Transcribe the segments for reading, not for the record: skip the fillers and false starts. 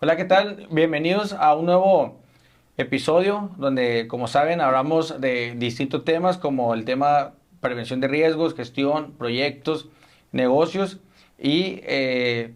Hola, ¿qué tal? Bienvenidos a un nuevo episodio donde, como saben, hablamos de distintos temas como el tema prevención de riesgos, gestión, proyectos, negocios y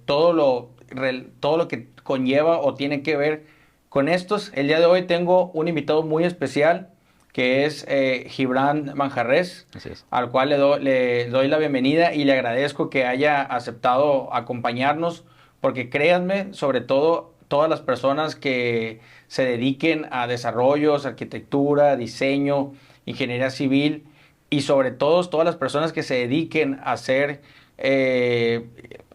todo lo que conlleva o tiene que ver con estos. El día de hoy tengo un invitado muy especial que es Gibran Manjarres, Así es. al cual le doy la bienvenida y le agradezco que haya aceptado acompañarnos, porque créanme, sobre todo todas las personas que se dediquen a desarrollos, arquitectura, diseño, ingeniería civil y sobre todo todas las personas que se dediquen a hacer eh,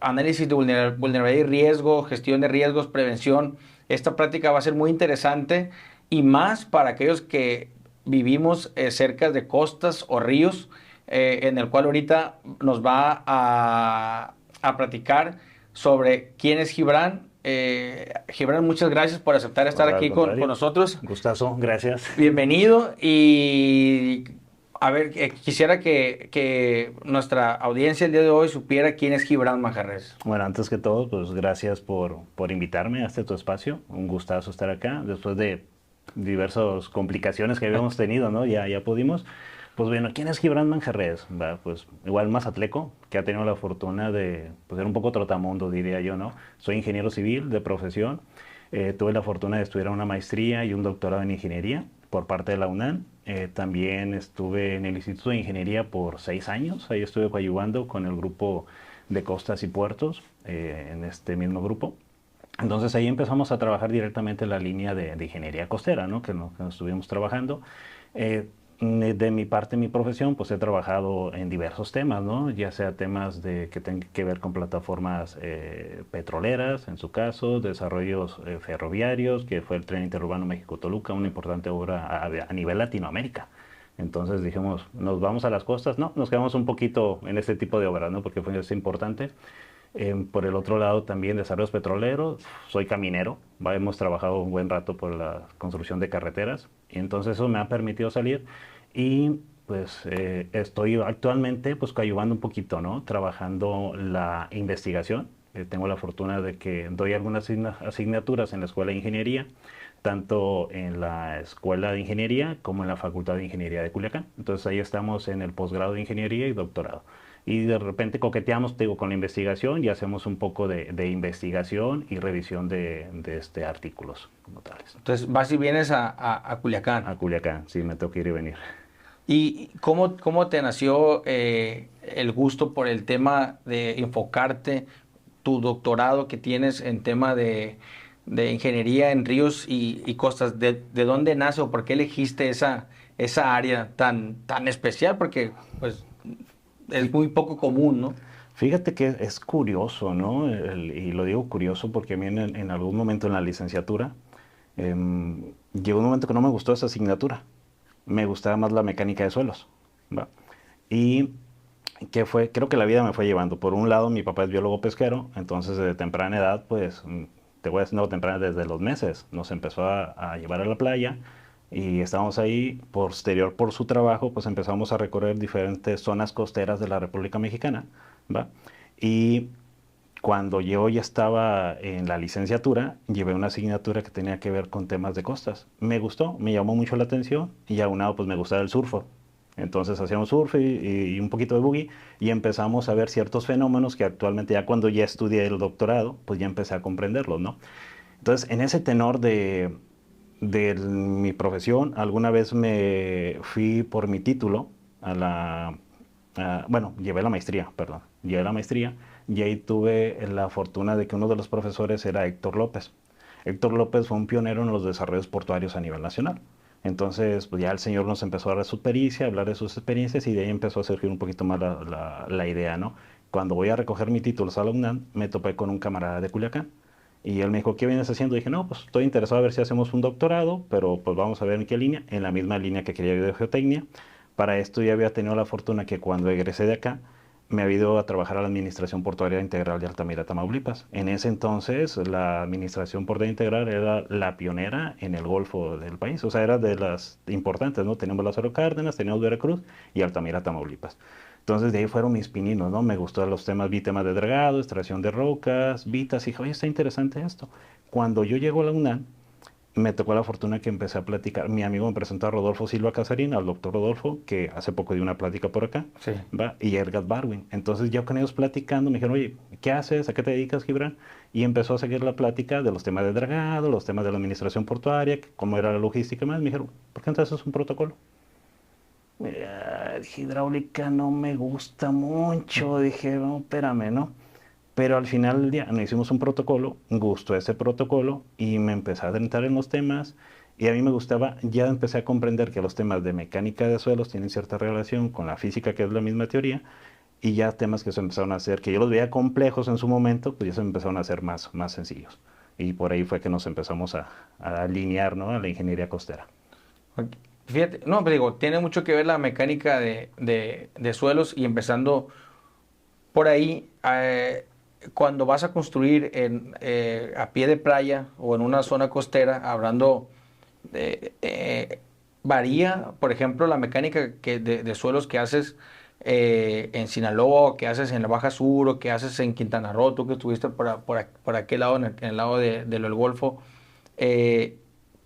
análisis de vulnerabilidad y riesgo, gestión de riesgos, prevención. Esta práctica va a ser muy interesante y más para aquellos que vivimos cerca de costas o ríos, en el cual ahorita nos va a platicar sobre quién es Gibran. Gibran, muchas gracias por aceptar estar Al aquí con contrario, nosotros. gustazo, gracias. Bienvenido y a ver, quisiera que nuestra audiencia el día de hoy supiera quién es Gibran Manjarres. Bueno, antes que todo, pues gracias por invitarme a este tu espacio. Un gustazo estar acá. Después de diversas complicaciones que habíamos tenido, ¿no? Ya pudimos. Pues bueno, ¿quién es Gibran Manjarres? Va, pues igual mazatleco, que ha tenido la fortuna de pues, ser un poco trotamundo, diría yo, ¿no? Soy ingeniero civil de profesión. Tuve la fortuna de estudiar una maestría y un doctorado en ingeniería por parte de la UNAM. También estuve en el Instituto de Ingeniería por 6 años. Ahí estuve coadyuvando con el grupo de costas y puertos en este mismo grupo. Entonces ahí empezamos a trabajar directamente en la línea de ingeniería costera, ¿no? Que nos estuvimos trabajando. Eh, de mi parte, mi profesión, pues he trabajado en diversos temas, ¿no? Ya sea temas que tengan que ver con plataformas petroleras, en su caso, desarrollos ferroviarios, que fue el Tren Interurbano México-Toluca, una importante obra a nivel Latinoamérica. Entonces dijimos, ¿nos vamos a las costas? No, nos quedamos un poquito en este tipo de obras, ¿no? Porque es importante. Por el otro lado también desarrollos petroleros, soy caminero, hemos trabajado un buen rato por la construcción de carreteras y entonces eso me ha permitido salir y pues estoy actualmente pues ayudando un poquito, ¿no? Trabajando la investigación. Tengo la fortuna de que doy algunas asignaturas en la Escuela de Ingeniería, tanto en la Escuela de Ingeniería como en la Facultad de Ingeniería de Culiacán. Entonces ahí estamos en el posgrado de Ingeniería y doctorado y de repente coqueteamos, te digo, con la investigación y hacemos un poco de investigación y revisión de artículos como tales. Entonces, vas y vienes a Culiacán. A Culiacán, sí, me toca ir y venir. ¿Y cómo te nació el gusto por el tema de enfocarte, tu doctorado que tienes en tema de ingeniería en ríos y costas? ¿De dónde nace o por qué elegiste esa área tan especial? Porque pues es Fí- muy poco común, ¿no? Fíjate que es curioso, ¿no? Y lo digo curioso porque a mí en algún momento en la licenciatura llegó un momento que no me gustó esa asignatura. Me gustaba más la mecánica de suelos, ¿va? Y que fue, creo que la vida me fue llevando. Por un lado, mi papá es biólogo pesquero, entonces de temprana edad, pues, te voy a decir, no temprana, desde los meses, nos empezó a llevar a la playa y estábamos ahí. Posterior por su trabajo, pues empezamos a recorrer diferentes zonas costeras de la República Mexicana, ¿va? Y cuando yo ya estaba en la licenciatura, llevé una asignatura que tenía que ver con temas de costas. Me gustó, me llamó mucho la atención y aunado pues me gustaba el surf. Entonces hacíamos surf y un poquito de buggy y empezamos a ver ciertos fenómenos que actualmente ya cuando ya estudié el doctorado, pues ya empecé a comprenderlos, ¿no? Entonces en ese tenor de mi profesión, alguna vez me fui por mi título a bueno, llevé la maestría, perdón, llevé la maestría y ahí tuve la fortuna de que uno de los profesores era Héctor López. Héctor López fue un pionero en los desarrollos portuarios a nivel nacional. Entonces, pues ya el señor nos empezó a dar su pericia, a hablar de sus experiencias y de ahí empezó a surgir un poquito más la idea, ¿no? Cuando voy a recoger mi título a la UNAM, me topé con un camarada de Culiacán y él me dijo, ¿qué vienes haciendo? Y dije, no, pues estoy interesado a ver si hacemos un doctorado, pero pues vamos a ver en qué línea, en la misma línea que quería yo de geotecnia. Para esto ya había tenido la fortuna que cuando egresé de acá, me había ido a trabajar a la Administración Portuaria Integral de Altamira, Tamaulipas. En ese entonces, la Administración Portuaria Integral era la pionera en el Golfo del país, o sea, era de las importantes, ¿no? Teníamos Lázaro Cárdenas, teníamos Veracruz y Altamira, Tamaulipas. Entonces de ahí fueron mis pininos, ¿no? Me gustó los temas, vi temas de dragado, extracción de rocas, vitas, y dije, oye, está interesante esto. Cuando yo llego a la UNAM, me tocó la fortuna que empecé a platicar. Mi amigo me presentó a Rodolfo Silva Casarín, al doctor Rodolfo, que hace poco dio una plática por acá, Sí. ¿va? Y Edgar Barwin. Entonces yo con ellos platicando, me dijeron, oye, ¿qué haces? ¿A qué te dedicas, Gibran? Y empezó a seguir la plática de los temas de dragado, los temas de la administración portuaria, cómo era la logística y más. Me dijeron, ¿por qué no haces un protocolo? Hidráulica no me gusta mucho. Dije, no, espérame, ¿no? Pero al final del día nos hicimos un protocolo, gustó ese protocolo y me empecé a adentrar en los temas y a mí me gustaba, ya empecé a comprender que los temas de mecánica de suelos tienen cierta relación con la física, que es la misma teoría, y ya temas que se empezaron a hacer, que yo los veía complejos en su momento, pues ya se empezaron a hacer más sencillos. Y por ahí fue que nos empezamos a alinear, ¿no? A la ingeniería costera. Ok. Fíjate, no, pero digo, tiene mucho que ver la mecánica de suelos y empezando por ahí, cuando vas a construir a pie de playa o en una zona costera, hablando varía, por ejemplo, la mecánica de suelos que haces en Sinaloa, o que haces en la Baja Sur, o que haces en Quintana Roo, tú que estuviste por aquel lado, en el lado de lo del Golfo, eh,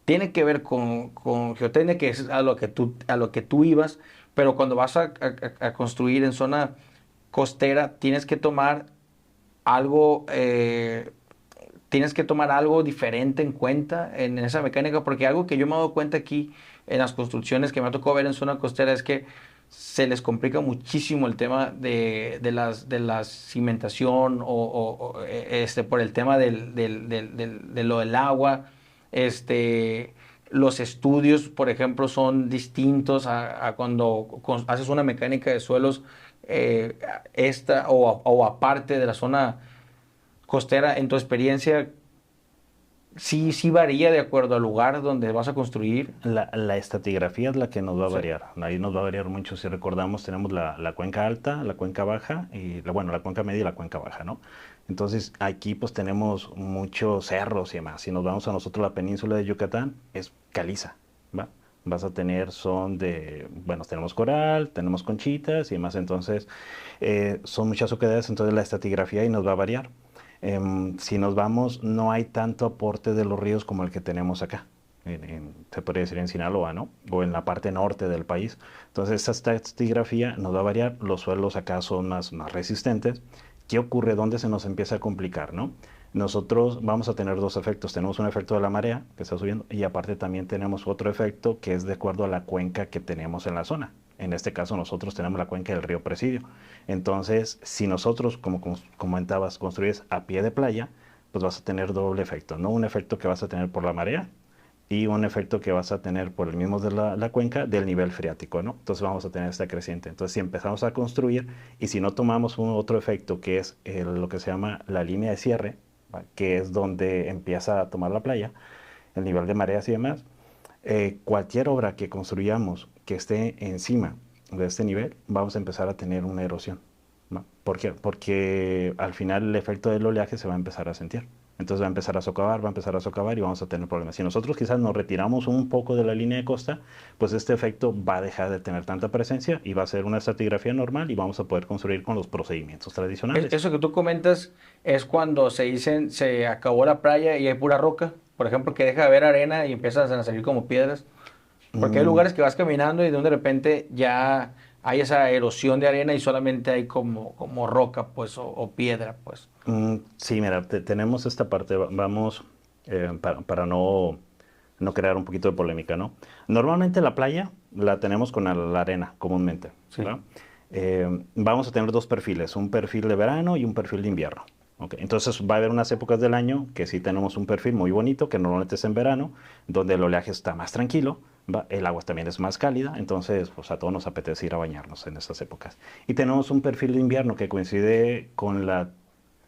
tiene que ver con geotecnia, que es a lo que tú ibas, pero cuando vas a construir en zona costera, algo, eh, tienes que tomar algo diferente en cuenta en esa mecánica, porque algo que yo me he dado cuenta aquí en las construcciones que me ha tocado ver en zona costera es que se les complica muchísimo el tema de la cimentación por el tema de lo del agua. Este, los estudios, por ejemplo, son distintos a cuando haces una mecánica de suelos o aparte de la zona costera. En tu experiencia, sí, sí varía de acuerdo al lugar donde vas a construir. La estratigrafía es la que nos va a Sí. variar. Ahí nos va a variar mucho. Si recordamos, tenemos la cuenca alta, la cuenca baja, y bueno, la cuenca media y la cuenca baja, ¿no? Entonces, aquí pues tenemos muchos cerros y demás. Si nos vamos a nosotros la península de Yucatán, es caliza, ¿va? Vas a tener, bueno, tenemos coral, tenemos conchitas y demás. Entonces, son muchas oquedades, entonces la estratigrafía ahí nos va a variar. Si nos vamos, no hay tanto aporte de los ríos como el que tenemos acá. Se podría decir en Sinaloa, ¿no? O en la parte norte del país. Entonces, esta estratigrafía nos va a variar. Los suelos acá son más resistentes. ¿Qué ocurre? ¿Dónde se nos empieza a complicar, no? Nosotros vamos a tener dos efectos. Tenemos un efecto de la marea que está subiendo y aparte también tenemos otro efecto que es de acuerdo a la cuenca que tenemos en la zona. En este caso nosotros tenemos la cuenca del río Presidio. Entonces, si nosotros, como comentabas, construyes a pie de playa, pues vas a tener doble efecto, ¿no? Un efecto que vas a tener por la marea y un efecto que vas a tener por el mismo de la cuenca del nivel freático, ¿no? Entonces vamos a tener esta creciente. Entonces si empezamos a construir y si no tomamos un otro efecto que es lo que se llama la línea de cierre, ¿va? Que es donde empieza a tomar la playa, el nivel de mareas y demás, cualquier obra que construyamos que esté encima de este nivel, vamos a empezar a tener una erosión, ¿no? ¿Por qué? Porque al final el efecto del oleaje se va a empezar a sentir. Entonces va a empezar a socavar, va a empezar a socavar y vamos a tener problemas. Si nosotros quizás nos retiramos un poco de la línea de costa, pues este efecto va a dejar de tener tanta presencia y va a ser una estratigrafía normal y vamos a poder construir con los procedimientos tradicionales. Eso que tú comentas es cuando se acabó la playa y hay pura roca, por ejemplo, que deja de haber arena y empiezan a salir como piedras. Porque hay Mm, lugares que vas caminando y de repente ya hay esa erosión de arena y solamente hay como roca, pues, o piedra, pues. sí, mira, tenemos esta parte, vamos, para no crear un poquito de polémica, ¿no? Normalmente la playa la tenemos con la arena, comúnmente, Sí. ¿verdad? Vamos a tener dos perfiles, un perfil de verano y un perfil de invierno. ¿Ok? Entonces va a haber unas épocas del año que sí tenemos un perfil muy bonito, que normalmente es en verano, donde el oleaje está más tranquilo, el agua también es más cálida, entonces pues a todos nos apetece ir a bañarnos en esas épocas. Y tenemos un perfil de invierno que coincide con la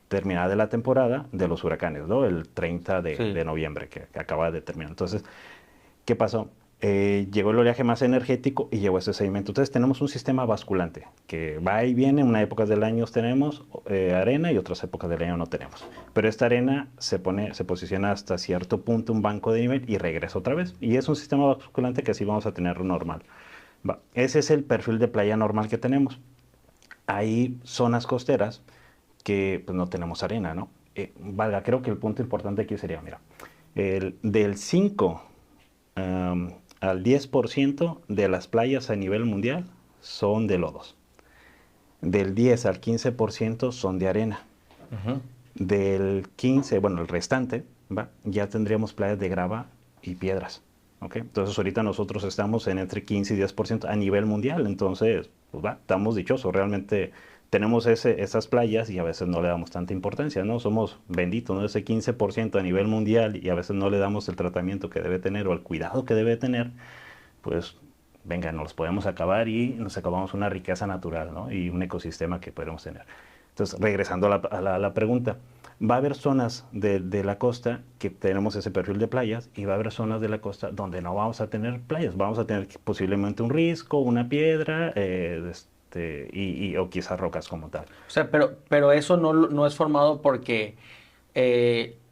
terminada de la temporada de los huracanes, ¿no? El 30 Sí. de noviembre que acaba de terminar. Entonces, ¿qué pasó? Llegó el oleaje más energético y llegó ese sedimento. Entonces tenemos un sistema basculante que va y viene. En unas épocas del año tenemos arena y otras épocas del año no tenemos. Pero esta arena se posiciona hasta cierto punto, un banco de nivel y regresa otra vez. Y es un sistema basculante que así vamos a tener normal. Ese es el perfil de playa normal que tenemos. hay zonas costeras que pues, no tenemos arena, ¿no? Valga, creo que el punto importante aquí sería, mira, del 5 al 10% de las playas a nivel mundial son de lodos. Del 10 al 15% son de arena. Ujú. Del 15, bueno, el restante, ¿va? Ya tendríamos playas de grava y piedras. ¿Ok? Entonces ahorita nosotros estamos en entre 15 y 10% a nivel mundial. Entonces, pues va, estamos dichosos. Realmente tenemos esas playas y a veces no le damos tanta importancia, ¿no? Somos benditos, ¿no? Ese 15% a nivel mundial y a veces no le damos el tratamiento que debe tener o el cuidado que debe tener, pues venga, nos los podemos acabar y nos acabamos una riqueza natural, ¿no? Y un ecosistema que podemos tener. Entonces, regresando a la pregunta, va a haber zonas de la costa que tenemos ese perfil de playas y va a haber zonas de la costa donde no vamos a tener playas, vamos a tener posiblemente un risco, una piedra, o quizás rocas como tal. O sea, pero eso no es formado porque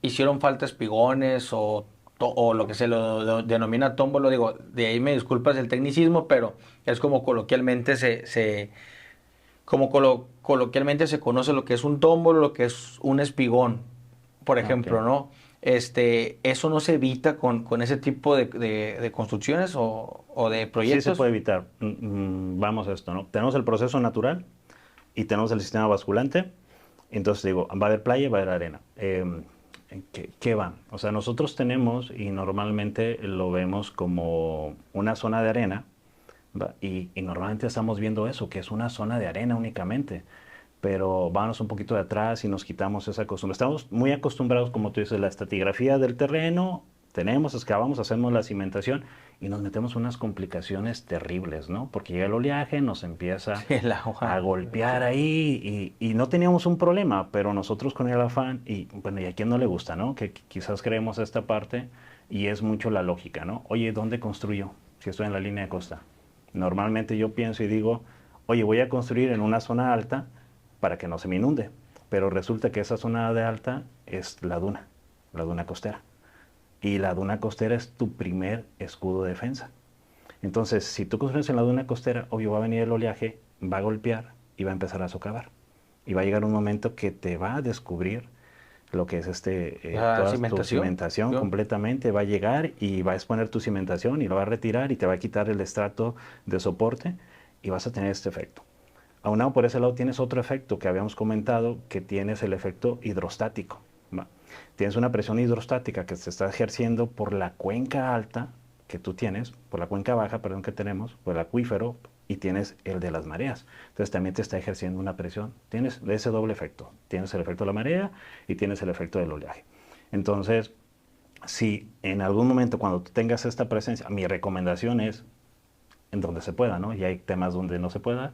hicieron falta espigones o lo que se lo denomina tómbolo. Digo, de ahí me disculpas el tecnicismo, pero es como coloquialmente coloquialmente se conoce lo que es un tómbolo, lo que es un espigón, por Ah, ok. ejemplo, ¿no? Eso no se evita con ese tipo de construcciones o de Sí se proyectos. puede evitar. Vamos a esto, ¿no? Tenemos el proceso natural y tenemos el sistema basculante. Entonces digo, va a haber playa, va a haber arena. ¿Qué va? O sea, nosotros tenemos y normalmente lo vemos como una zona de arena, ¿va? Y normalmente estamos viendo eso, que es una zona de arena únicamente. Pero vamos un poquito de atrás y nos quitamos esa costumbre. Estamos muy acostumbrados, como tú dices, la estratigrafía del terreno, tenemos, excavamos, hacemos la cimentación y nos metemos unas complicaciones terribles, ¿no? Porque llega el oleaje, nos empieza Sí, el a agua. golpear ahí y no teníamos un problema, pero nosotros con el afán, y bueno, ¿y a quién no le gusta, no? Que quizás creemos esta parte y es mucho la lógica, ¿no? Oye, ¿dónde construyo si estoy en la línea de costa? Normalmente yo pienso y digo, oye, voy a construir en una zona alta para que no se me inunde, pero resulta que esa zona de alta es la duna costera. Y la duna costera es tu primer escudo de defensa. Entonces, si tú construyes en la duna costera, obvio va a venir el oleaje, va a golpear y va a empezar a socavar. Y va a llegar un momento que te va a descubrir lo que es La toda tu cimentación. cimentación Yo. completamente, va a llegar y va a exponer tu cimentación y lo va a retirar y te va a quitar el estrato de soporte y vas a tener este efecto. Aunado por ese lado tienes otro efecto que habíamos comentado, que tienes el efecto hidrostático. ¿Va? Tienes una presión hidrostática que se está ejerciendo por la cuenca alta que tú tienes, por la cuenca baja, perdón, que tenemos, por el acuífero, y tienes el de las mareas. Entonces también te está ejerciendo una presión. Tienes ese doble efecto. Tienes el efecto de la marea y tienes el efecto del oleaje. Entonces, si en algún momento cuando tú tengas esta presencia, mi recomendación es en donde se pueda, ¿no? Y hay temas donde no se pueda,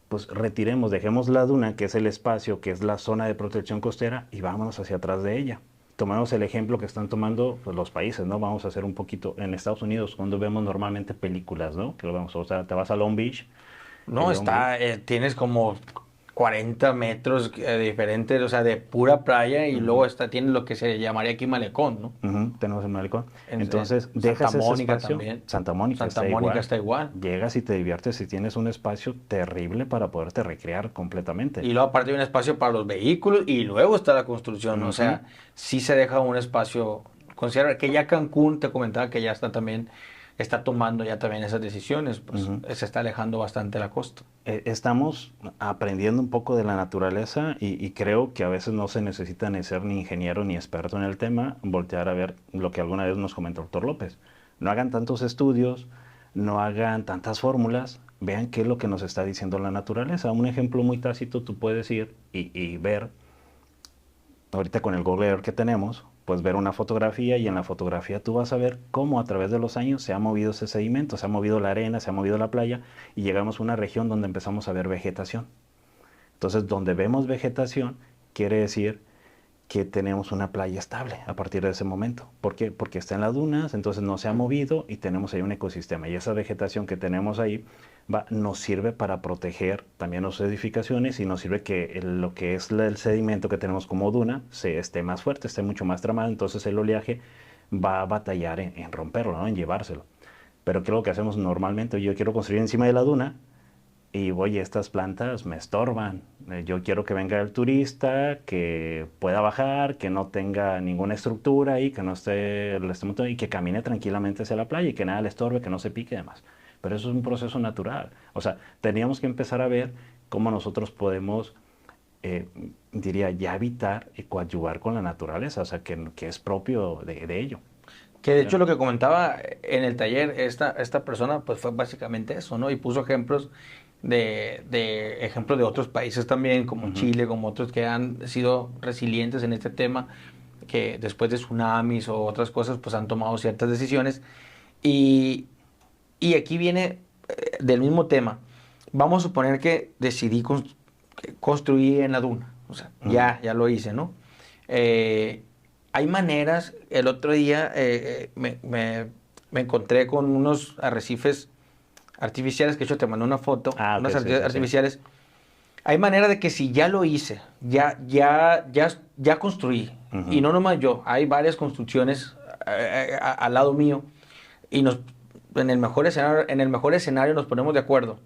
pues retiremos, dejemos la duna, que es el espacio, que es la zona de protección costera, y vámonos hacia atrás de ella. Tomemos el ejemplo que están tomando pues, los países, ¿no? Vamos a hacer un poquito en Estados Unidos, cuando vemos normalmente películas, ¿no? Que lo vemos, o sea, te vas a Long Beach, que No, Long Beach, tienes como 40 metros diferentes, o sea, de pura playa y luego tienes lo que se llamaría aquí malecón, ¿no? tenemos el malecón. En Entonces, Santa dejas ese Mónica espacio, también. Santa Mónica Santa está Mónica igual, está igual. llegas y te diviertes y tienes un espacio terrible para poderte recrear completamente. Y luego aparte hay un espacio para los vehículos y luego está la construcción, o Ujú. sea, sí se deja un espacio. Considera que ya Cancún, te comentaba que ya está también, está tomando ya también esas decisiones, pues Ujú. se está alejando bastante la costa. Estamos aprendiendo un poco de la naturaleza y creo que a veces no se necesita ni ser ni ingeniero ni experto en el tema, voltear a ver lo que alguna vez nos comentó el doctor López. No hagan tantos estudios, no hagan tantas fórmulas, vean qué es lo que nos está diciendo la naturaleza. Un ejemplo muy tácito, tú puedes ir y ver ahorita con el Google Earth que tenemos, pues ver una fotografía y en la fotografía tú vas a ver cómo a través de los años se ha movido ese sedimento, se ha movido la arena, se ha movido la playa y llegamos a una región donde empezamos a ver vegetación. Entonces, donde vemos vegetación, quiere decir que tenemos una playa estable a partir de ese momento. ¿Por qué? Porque está en las dunas, entonces no se ha movido y tenemos ahí un ecosistema. Y esa vegetación que tenemos ahí nos sirve para proteger también las edificaciones y nos sirve que lo que es el sedimento que tenemos como duna esté más fuerte, esté mucho más tramado. Entonces el oleaje va a batallar romperlo, ¿no? En llevárselo. Pero ¿qué es lo que hacemos normalmente? Yo quiero construir encima de la duna, y oye, estas plantas me estorban. Yo quiero que venga el turista, que pueda bajar, que no tenga ninguna estructura ahí, que no esté montando y que camine tranquilamente hacia la playa y que nada le estorbe, que no se pique y demás. Pero eso es un proceso natural. O sea, teníamos que empezar a ver cómo nosotros podemos, eh, diría, ya habitar y coadyuvar con la naturaleza, o sea, que es propio de ello. Que de hecho lo que comentaba en el taller, esta persona, pues fue básicamente eso, ¿no? Y puso ejemplos ejemplos de otros países también, como Ujú. Chile, como otros que han sido resilientes en este tema, que después de tsunamis o otras cosas, pues han tomado ciertas decisiones. Y, y aquí viene del mismo tema. Vamos a suponer que decidí construir en la duna. O sea, Ujú. ya lo hice, ¿no? Eh, hay maneras, el otro día me encontré con unos arrecifes artificiales, que de hecho te mandé una foto, Ah, unos ok, sí, sí, sí. artificiales. Hay manera de que si ya lo hice, ya construí, y Ujú. no nomás yo, hay varias construcciones al lado mío, y en el mejor escenario nos ponemos de acuerdo.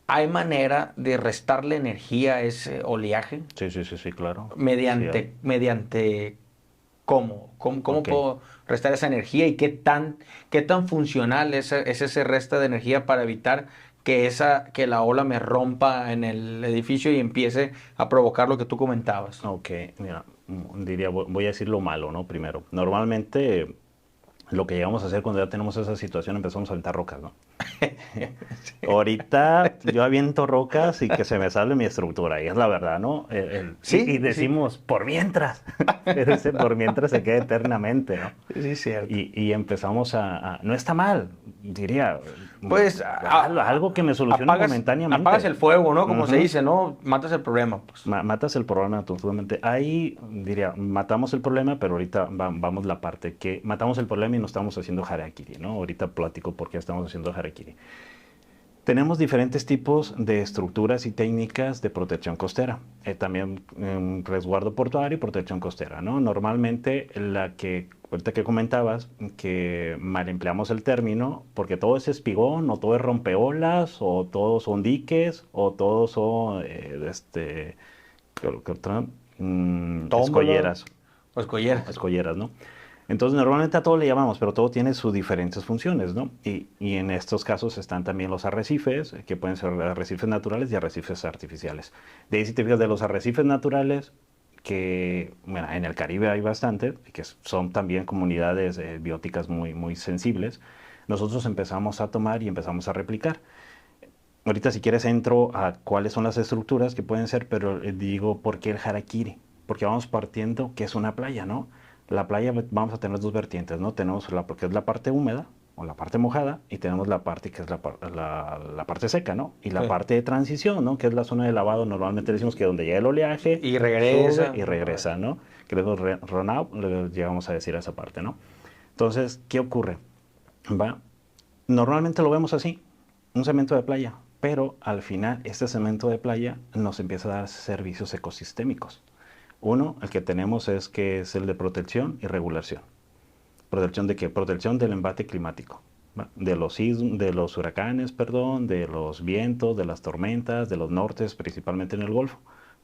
Hay manera de restarle energía a ese oleaje Sí, sí, sí, sí, claro. Sí hay. mediante cómo Ok. puedo restar esa energía y qué tan funcional es ese resta de energía para evitar que la ola me rompa en el edificio y empiece a provocar lo que tú comentabas. Ok, mira, diría, voy a decir lo malo, ¿no? Primero, normalmente lo que llegamos a hacer cuando ya tenemos esa situación empezamos a aventar rocas, ¿no? Ahorita yo aviento rocas y que se me sale mi estructura, y es la verdad, ¿no? Y Sí, sí, decimos, por mientras, pero ese por mientras se queda eternamente, ¿no? sí, cierto. Y empezamos no está mal, diría, Pues algo que me solucione apagas momentáneamente. el fuego, ¿no? Como se Ujú. dice, ¿no? Matas el problema, pues. Matas el problema totalmente. Ahí diría, matamos el problema, pero ahorita vamos la parte que matamos el problema y no estamos haciendo harakiri, ¿no? Ahorita platico por qué estamos haciendo harakiri. Tenemos diferentes tipos de estructuras y técnicas de protección costera. También resguardo portuario y protección costera, ¿no? Normalmente ahorita que comentabas, que mal empleamos el término, porque todo es espigón, o todo es rompeolas, o todos son diques, o todos son, ¿qué otra? Tómbola, Escolleras, o escolleras. escolleras, ¿no? Entonces, normalmente a todo le llamamos, pero todo tiene sus diferentes funciones, ¿no? Y en estos casos están también los arrecifes, que pueden ser arrecifes naturales y arrecifes artificiales. De ahí, si te fijas, de los arrecifes naturales, que bueno, en el Caribe hay bastante, que son también comunidades bióticas muy, muy sensibles, nosotros empezamos a tomar y empezamos a replicar. Ahorita, si quieres, entro a cuáles son las estructuras que pueden ser, pero digo, ¿por qué el harakiri? Porque vamos partiendo que es una playa, ¿no? La playa vamos a tener dos vertientes, ¿no? Tenemos porque es la parte húmeda o la parte mojada y tenemos la parte que es la parte seca, ¿no? Y la Sí. parte de transición, ¿no? Que es la zona de lavado. Normalmente decimos que donde llega el oleaje, Y sube regresa y otra vez. regresa, ¿no? Que luego run out, le llegamos a decir a esa parte, ¿no? Entonces, ¿qué ocurre? ¿Va? Normalmente lo vemos así, un cemento de playa, pero al final este cemento de playa nos empieza a dar servicios ecosistémicos. Uno, el que tenemos es que es el de protección y regulación. ¿Protección de qué? Protección del embate climático, ¿va? De los huracanes, perdón, de los vientos, de las tormentas, de los nortes, principalmente en el Golfo,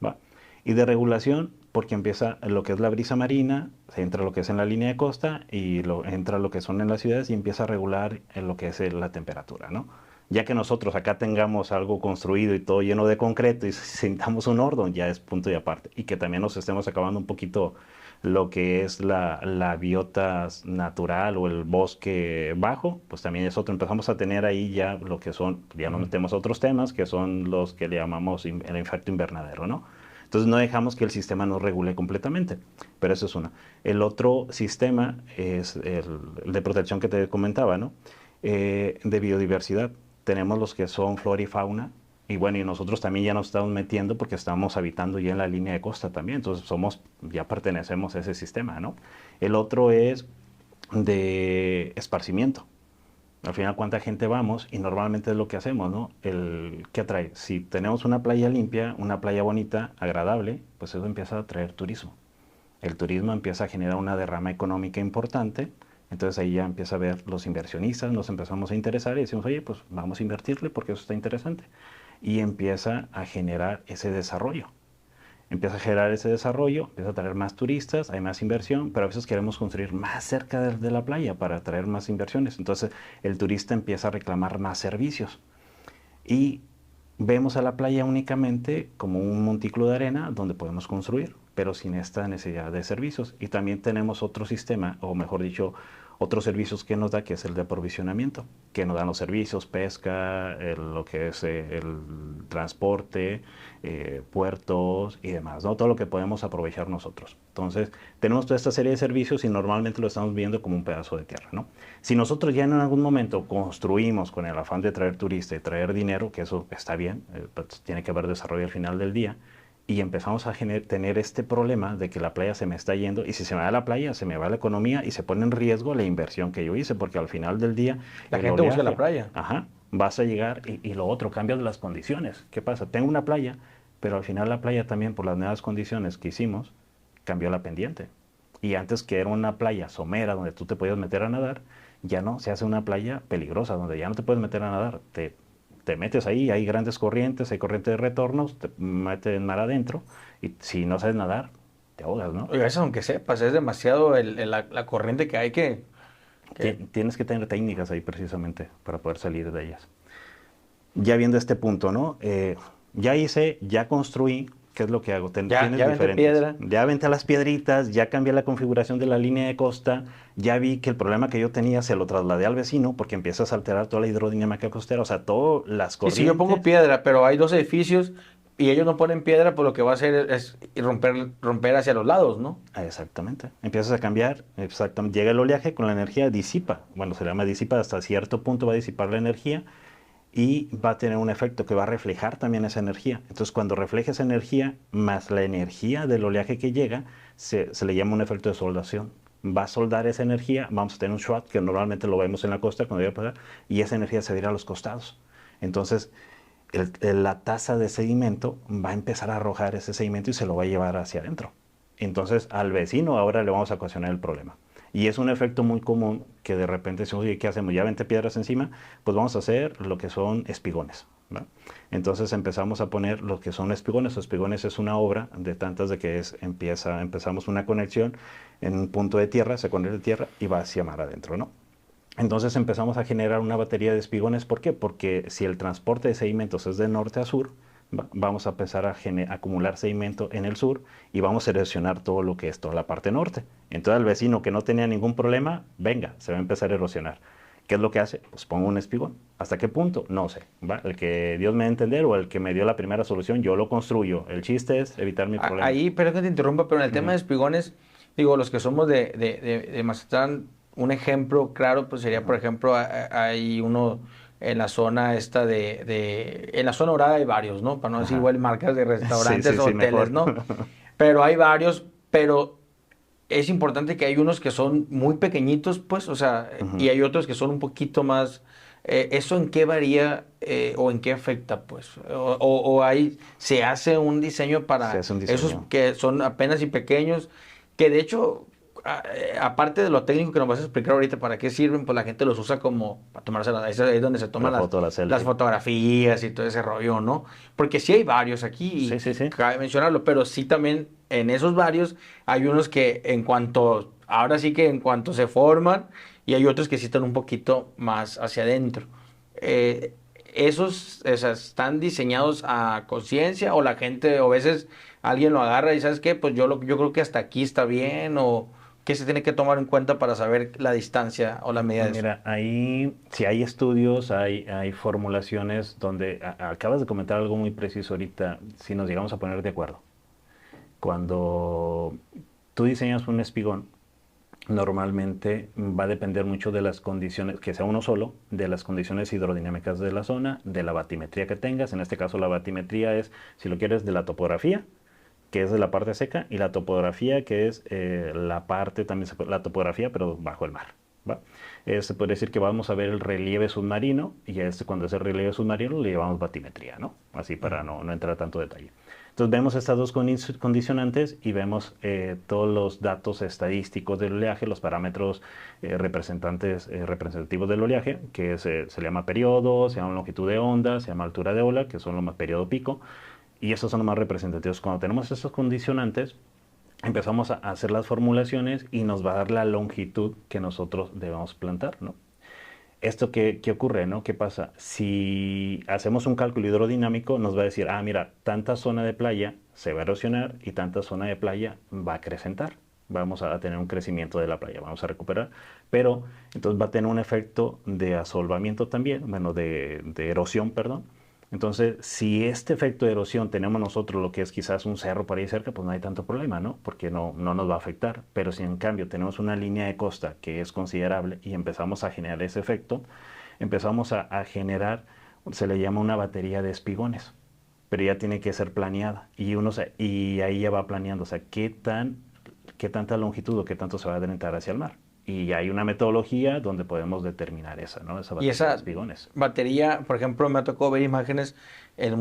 ¿va? Y de regulación, porque empieza lo que es la brisa marina, se entra lo que es en la línea de costa y entra lo que son en las ciudades y empieza a regular en lo que es la temperatura, ¿no? Ya que nosotros acá tengamos algo construido y todo lleno de concreto y sintamos un orden, ya es punto y aparte. Y que también nos estemos acabando un poquito lo que es la biota natural o el bosque bajo, pues también es otro. Empezamos a tener ahí ya lo que son, ya nos Ujú. metemos a otros temas, que son los que le llamamos el efecto invernadero, ¿no? Entonces no dejamos que el sistema nos regule completamente, pero eso es una. El otro sistema es el de protección que te comentaba, ¿no? De biodiversidad. Tenemos los que son flora y fauna, y bueno, y nosotros también ya nos estamos metiendo porque estamos habitando ya en la línea de costa también, entonces ya pertenecemos a ese sistema, ¿no? El otro es de esparcimiento. Al final, ¿cuánta gente vamos? Y normalmente es lo que hacemos, ¿no? ¿Qué atrae? Si tenemos una playa limpia, una playa bonita, agradable, pues eso empieza a atraer turismo. El turismo empieza a generar una derrama económica importante, entonces ahí ya empieza a ver los inversionistas, nos empezamos a interesar y decimos, oye, pues vamos a invertirle porque eso está interesante. y empieza a generar ese desarrollo. Empieza a generar ese desarrollo, empieza a traer más turistas, hay más inversión, pero a veces queremos construir más cerca de la playa para atraer más inversiones. Entonces el turista empieza a reclamar más servicios. Y vemos a la playa únicamente como un montículo de arena donde podemos construir, pero sin esta necesidad de servicios. Y también tenemos otro sistema, o mejor dicho, otros servicios que nos da, que es el de aprovisionamiento, que nos dan los servicios, pesca, lo que es el transporte, puertos y demás, ¿no? Todo lo que podemos aprovechar nosotros. Entonces, tenemos toda esta serie de servicios y normalmente lo estamos viendo como un pedazo de tierra, ¿no? Si nosotros ya en algún momento construimos con el afán de traer turistas y traer dinero, que eso está bien, pues tiene que haber desarrollo al final del día, y empezamos a tener este problema de que la playa se me está yendo y si se me va la playa, se me va la economía y se pone en riesgo la inversión que yo hice, porque al final del día La el gente busca la oleaje, playa. ajá, vas a llegar y lo otro, cambian las condiciones. ¿Qué pasa? Tengo una playa, pero al final la playa también por las nuevas condiciones que hicimos, cambió la pendiente. Y antes que era una playa somera donde tú te podías meter a nadar, ya no, se hace una playa peligrosa donde ya no te puedes meter a nadar, te metes ahí, hay grandes corrientes, hay corrientes de retornos, te metes en mar adentro y si no sabes nadar, te ahogas, ¿no? Oiga, eso aunque sepas, es demasiado la corriente que hay Tienes que tener técnicas ahí precisamente para poder salir de ellas. Ya viendo este punto, ¿no? Ya hice, ya construí, ¿qué es lo que hago? ya Tienes vente diferentes. piedra. Ya aventé las piedritas, ya cambié la configuración de la línea de costa, ya vi que el problema que yo tenía se lo trasladé al vecino porque empiezas a alterar toda la hidrodinámica costera, o sea, todas las Y si yo pongo corrientes. piedra, pero hay dos edificios y ellos no ponen piedra, pues lo que va a hacer es romper hacia los lados, ¿no? Exactamente. Empiezas a cambiar, exactamente. Llega el oleaje con la energía, disipa. Bueno, se llama disipa, hasta cierto punto va a disipar la energía y va a tener un efecto que va a reflejar también esa energía. Entonces, cuando refleja esa energía más la energía del oleaje que llega, se le llama un efecto de soldación. Va a soldar esa energía, vamos a tener un shot que normalmente lo vemos en la costa cuando llega a pasar, y esa energía se va a ir a los costados. Entonces, la taza de sedimento va a empezar a arrojar ese sedimento y se lo va a llevar hacia adentro. Entonces al vecino ahora le vamos a ocasionar el problema. Y es un efecto muy común que de repente decimos, oye, ¿qué hacemos? ¿Ya vente piedras encima? Pues vamos a hacer lo que son espigones, ¿va? Entonces empezamos a poner lo que son espigones. Espigones es una obra de tantas de que empezamos una conexión en un punto de tierra, se conecta de tierra y va hacia mar adentro, ¿no? Entonces empezamos a generar una batería de espigones. ¿Por qué? Porque si el transporte de sedimentos es de norte a sur, vamos a empezar a acumular sedimento en el sur y vamos a erosionar todo lo que es toda la parte norte. Entonces el vecino que no tenía ningún problema, venga, se va a empezar a erosionar. ¿Qué es lo que hace? Pues pongo un espigón. ¿Hasta qué punto? No sé. ¿Va? El que Dios me dé a entender o el que me dio la primera solución, yo lo construyo. El chiste es evitar mi problema. Ahí, perdón que te interrumpa, pero en el tema de espigones, digo, los que somos de Mazatlán, un ejemplo claro, pues sería, por ejemplo, hay uno en la zona esta en la zona dorada hay varios, ¿no? Para no decir Ajá. igual marcas de Sí, restaurantes sí, o sí, hoteles, mejor. ¿no? Pero hay varios, pero es importante que hay unos que son muy pequeñitos, pues, o sea, y Ujú. hay otros que son un poquito más. ¿Eso en qué varía o en qué afecta, pues? O ahí se hace un diseño Se para hace un esos diseño. que son apenas y pequeños, que de hecho, aparte de lo técnico que nos vas a explicar ahorita para qué sirven, pues la gente los usa como para tomarse ahí es donde se La toman foto, la las selfie. fotografías y todo ese rollo, ¿no? Porque sí hay varios aquí Sí, sí, y sí. cabe mencionarlo, pero sí también en esos varios hay unos que ahora sí que en cuanto se forman y hay otros que sí están un poquito más hacia adentro. Eh, esos, esas, ¿están diseñados a conciencia o la gente, o a veces alguien lo agarra y sabes qué, pues yo creo que hasta aquí está bien o qué se tiene que tomar en cuenta para saber la distancia o la medida de eso? Mira, ahí sí hay estudios, hay formulaciones donde acabas de comentar algo muy preciso ahorita, si nos llegamos a poner de acuerdo. Cuando tú diseñas un espigón, normalmente va a depender mucho de las condiciones, que sea uno solo, de las condiciones hidrodinámicas de la zona, de la batimetría que tengas. En este caso la batimetría es, si lo quieres, de la topografía, que es de la parte seca, y la topografía, que es la parte, también la topografía, pero bajo el mar. ¿Va? Se puede decir que vamos a ver el relieve submarino, y cuando es el relieve submarino le llevamos batimetría, ¿no? Así para no entrar a tanto detalle. Entonces vemos estas dos condicionantes y vemos todos los datos estadísticos del oleaje, los parámetros representativos del oleaje, que se le llama periodo, se llama longitud de onda, se llama altura de ola, que son los más periodo pico, y esos son los más representativos. Cuando tenemos estos condicionantes, empezamos a hacer las formulaciones y nos va a dar la longitud que nosotros debemos plantar, ¿no? ¿Esto qué ocurre, no? ¿Qué pasa? Si hacemos un cálculo hidrodinámico, nos va a decir, ah, mira, tanta zona de playa se va a erosionar y tanta zona de playa va a acrecentar. Vamos a tener un crecimiento de la playa, vamos a recuperar, pero entonces va a tener un efecto de asolvamiento también, bueno, de erosión, perdón. Entonces, si este efecto de erosión tenemos nosotros lo que es quizás un cerro por ahí cerca, pues no hay tanto problema, ¿no? Porque no nos va a afectar. Pero si en cambio tenemos una línea de costa que es considerable y empezamos a generar ese efecto, empezamos a generar, se le llama una batería de espigones, pero ya tiene que ser planeada. Y ahí ya va planeando, o sea, qué tanta longitud o qué tanto se va a adentrar hacia el mar. Y hay una metodología donde podemos determinar esa, ¿no? Esa Y batería de esa espigones. batería, por ejemplo, me ha tocado ver imágenes en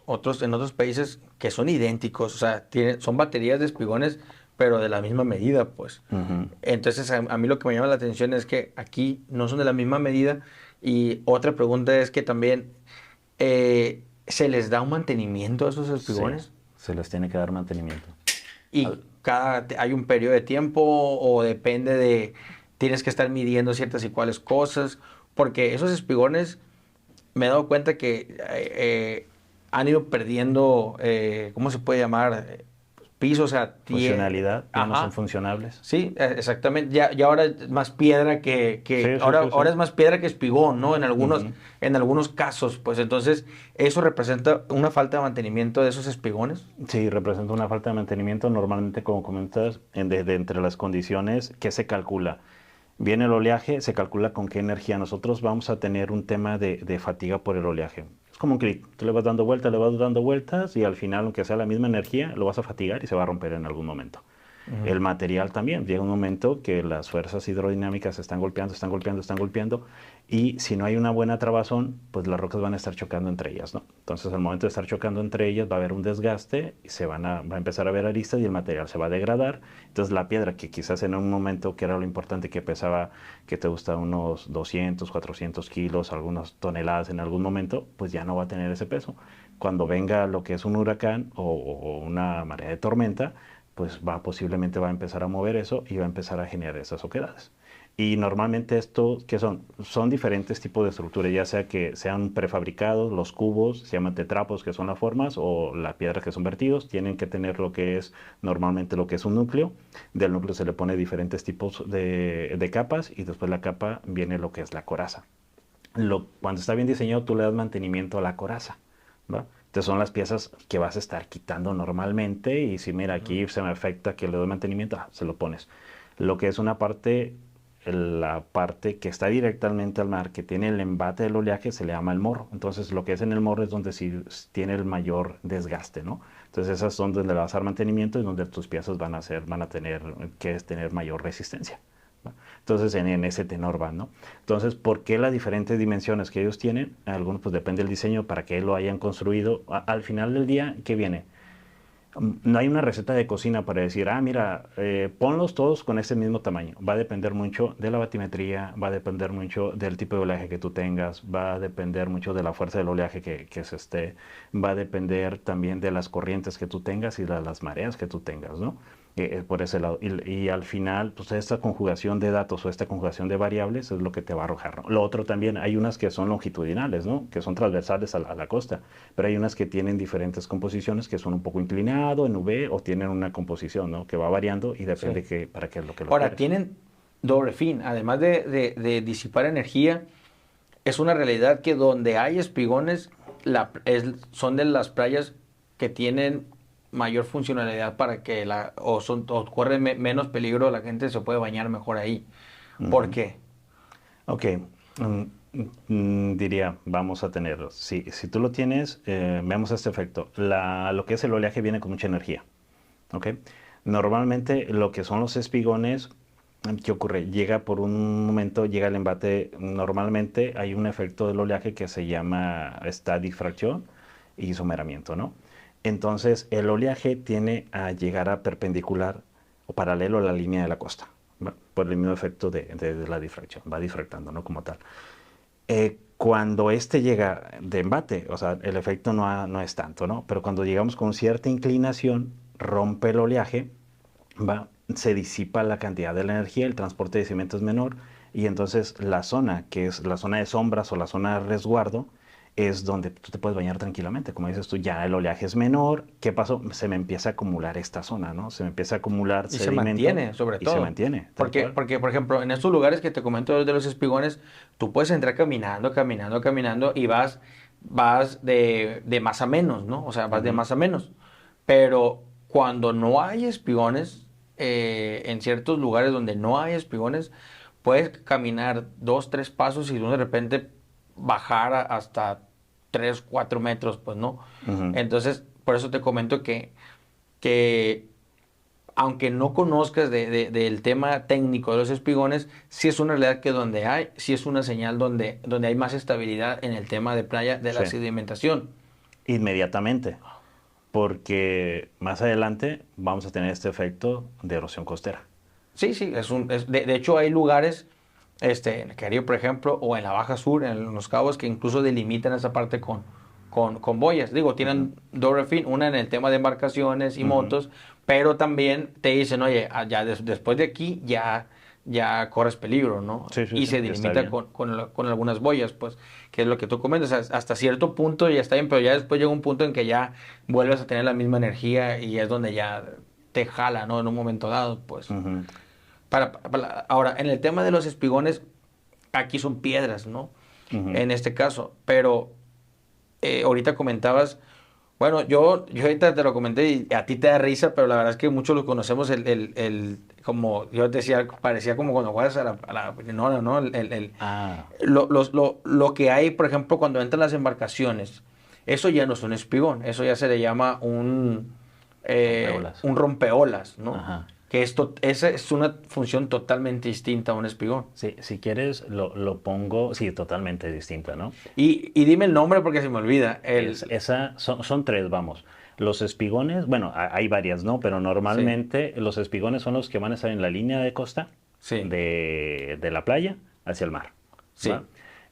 otros países que son idénticos, o sea, son baterías de espigones, pero de la misma medida, pues. Ujú. Entonces, a mí lo que me llama la atención es que aquí no son de la misma medida. Y otra pregunta es que también se les da un mantenimiento a esos Sí, espigones se les tiene que dar mantenimiento. y hay un periodo de tiempo o depende tienes que estar midiendo ciertas y cuales cosas, porque esos espigones me he dado cuenta que han ido perdiendo, ¿cómo se puede llamar? Piso, o sea, Funcionalidad, ya no son ajá. funcionables. Sí, exactamente. Ya ahora es más piedra Sí, sí, ahora, sí, sí. ahora es más piedra que espigón, ¿no? Ujú. En algunos casos, pues entonces, ¿eso representa una falta de mantenimiento de esos espigones? Sí, representa una falta de mantenimiento. Normalmente, como comentas, entre las condiciones, ¿qué se calcula? Viene el oleaje, se calcula con qué energía. Nosotros vamos a tener un tema de fatiga por el oleaje. Es como un clic. Tú le vas dando vueltas y al final, aunque sea la misma energía, lo vas a fatigar y se va a romper en algún momento. Ujú. El material también. Llega un momento que las fuerzas hidrodinámicas están golpeando, están golpeando, están golpeando, y si no hay una buena trabazón, pues las rocas van a estar chocando entre ellas, ¿no? Entonces, al momento de estar chocando entre ellas, va a haber un desgaste y va a empezar a haber aristas y el material se va a degradar. Entonces, la piedra, que quizás en un momento, que era lo importante, que pesaba, que te gusta unos 200, 400 kilos, algunas toneladas en algún momento, pues ya no va a tener ese peso. Cuando venga lo que es un huracán o una marea de tormenta, pues posiblemente va a empezar a mover eso y va a empezar a generar esas oquedades. Y normalmente esto, ¿qué son? Son diferentes tipos de estructuras, ya sea que sean prefabricados, los cubos, se llaman tetrapos, que son las formas, o las piedras que son vertidos, tienen que tener lo que es normalmente lo que es un núcleo. Del núcleo se le pone diferentes tipos de capas y después la capa viene lo que es la coraza. Cuando está bien diseñado, tú le das mantenimiento a la coraza, ¿va? Entonces son las piezas que vas a estar quitando normalmente y si mira aquí se me afecta que le doy mantenimiento, se lo pones. Lo que es una parte, la parte que está directamente al mar, que tiene el embate del oleaje, se le llama el morro. Entonces lo que es en el morro es donde sí tiene el mayor desgaste, ¿no? Entonces esas son donde le vas a dar mantenimiento y donde tus piezas van a tener que tener mayor resistencia, ¿va? Entonces en ese tenor van, ¿no? Entonces, ¿por qué las diferentes dimensiones que ellos tienen? Algunos pues depende del diseño para que lo hayan construido. Al final del día, ¿qué viene? No hay una receta de cocina para decir, ah, mira, ponlos todos con ese mismo tamaño. Va a depender mucho de la batimetría, va a depender mucho del tipo de oleaje que tú tengas, va a depender mucho de la fuerza del oleaje que se esté, va a depender también de las corrientes que tú tengas y de las mareas que tú tengas, ¿no? Por ese lado. Y al final, pues esta conjugación de datos o esta conjugación de variables es lo que te va a arrojar, ¿no? Lo otro también, hay unas que son longitudinales, ¿no? Que son transversales a la costa, pero hay unas que tienen diferentes composiciones que son un poco inclinado en V o tienen una composición, ¿no? Que va variando y depende Sí. para qué es lo que lo Ahora, quieres. tienen doble fin. Además de disipar energía, es una realidad que donde hay espigones, son de las playas que tienen mayor funcionalidad para que o corre menos peligro, la gente se puede bañar mejor ahí. ¿Por Ujú. qué? Ok, mm, diría, vamos a tenerlo. Si tú lo tienes, veamos este efecto. Lo que es el oleaje viene con mucha energía. ¿Ok? Normalmente lo que son los espigones, ¿qué ocurre? Llega por un momento, llega el embate. Normalmente hay un efecto del oleaje que se llama esta difracción y someramiento, ¿no? Entonces el oleaje tiene a llegar a perpendicular o paralelo a la línea de la costa, ¿va? Por el mismo efecto de la difracción, va difractando, ¿no? Como tal. Cuando este llega de embate, o sea, el efecto no es tanto, ¿no? Pero cuando llegamos con cierta inclinación, rompe el oleaje, va, se disipa la cantidad de la energía, el transporte de cimiento es menor, y entonces la zona, que es la zona de sombras o la zona de resguardo, es donde tú te puedes bañar tranquilamente. Como dices tú, ya el oleaje es menor. ¿Qué pasó? Se me empieza a acumular esta zona, ¿no? Se me empieza a acumular Y se sedimento mantiene, sobre y se todo. mantiene, tal cual. Porque, por ejemplo, en estos lugares que te comento de los espigones, tú puedes entrar caminando, caminando, caminando y vas de más a menos, ¿no? O sea, vas de Ujú. más a menos. Pero cuando no hay espigones, en ciertos lugares donde no hay espigones, puedes caminar 2, 3 pasos y de repente bajar hasta 3, 4 metros, pues, ¿no? Ujú. Entonces, por eso te comento que aunque no conozcas del tema técnico de los espigones, sí es una realidad que donde hay, sí es una señal donde hay más estabilidad en el tema de playa de la Sí, sedimentación. inmediatamente, porque más adelante vamos a tener este efecto de erosión costera. Sí, sí, de hecho hay lugares, en el Caribe, por ejemplo, o en la Baja Sur, en Los Cabos, que incluso delimitan esa parte con boyas. Digo, Ujú, tienen doble fin, una en el tema de embarcaciones y ujú. motos, pero también te dicen, oye, ya después de aquí ya corres peligro, ¿no? Sí, sí, Y sí, se está delimita bien. con algunas boyas, pues, que es lo que tú comentas. Hasta cierto punto ya está bien, pero ya después llega un punto en que ya vuelves a tener la misma energía y es donde ya te jala, ¿no? En un momento dado, pues. Ujú, Ahora, en el tema de los espigones, aquí son piedras, ¿no? ujú. En este caso, pero ahorita comentabas, bueno, yo ahorita te lo comenté y a ti te da risa, pero la verdad es que muchos lo conocemos, como yo te decía, parecía como cuando juegas a la no, no, Ah, lo que hay, por ejemplo, cuando entran las embarcaciones, eso ya no es un espigón, eso ya se le llama rompeolas. un rompeolas, ¿no? Ajá. Que esa es una función totalmente distinta a un espigón. Sí, si quieres, lo pongo, sí, totalmente distinta, ¿no? Y dime el nombre porque se me olvida. Son tres, vamos. Los espigones, bueno, hay varias, ¿no? Pero Sí, normalmente los espigones son los que van a estar en la línea de costa sí, de la playa hacia el mar, ¿va? sí.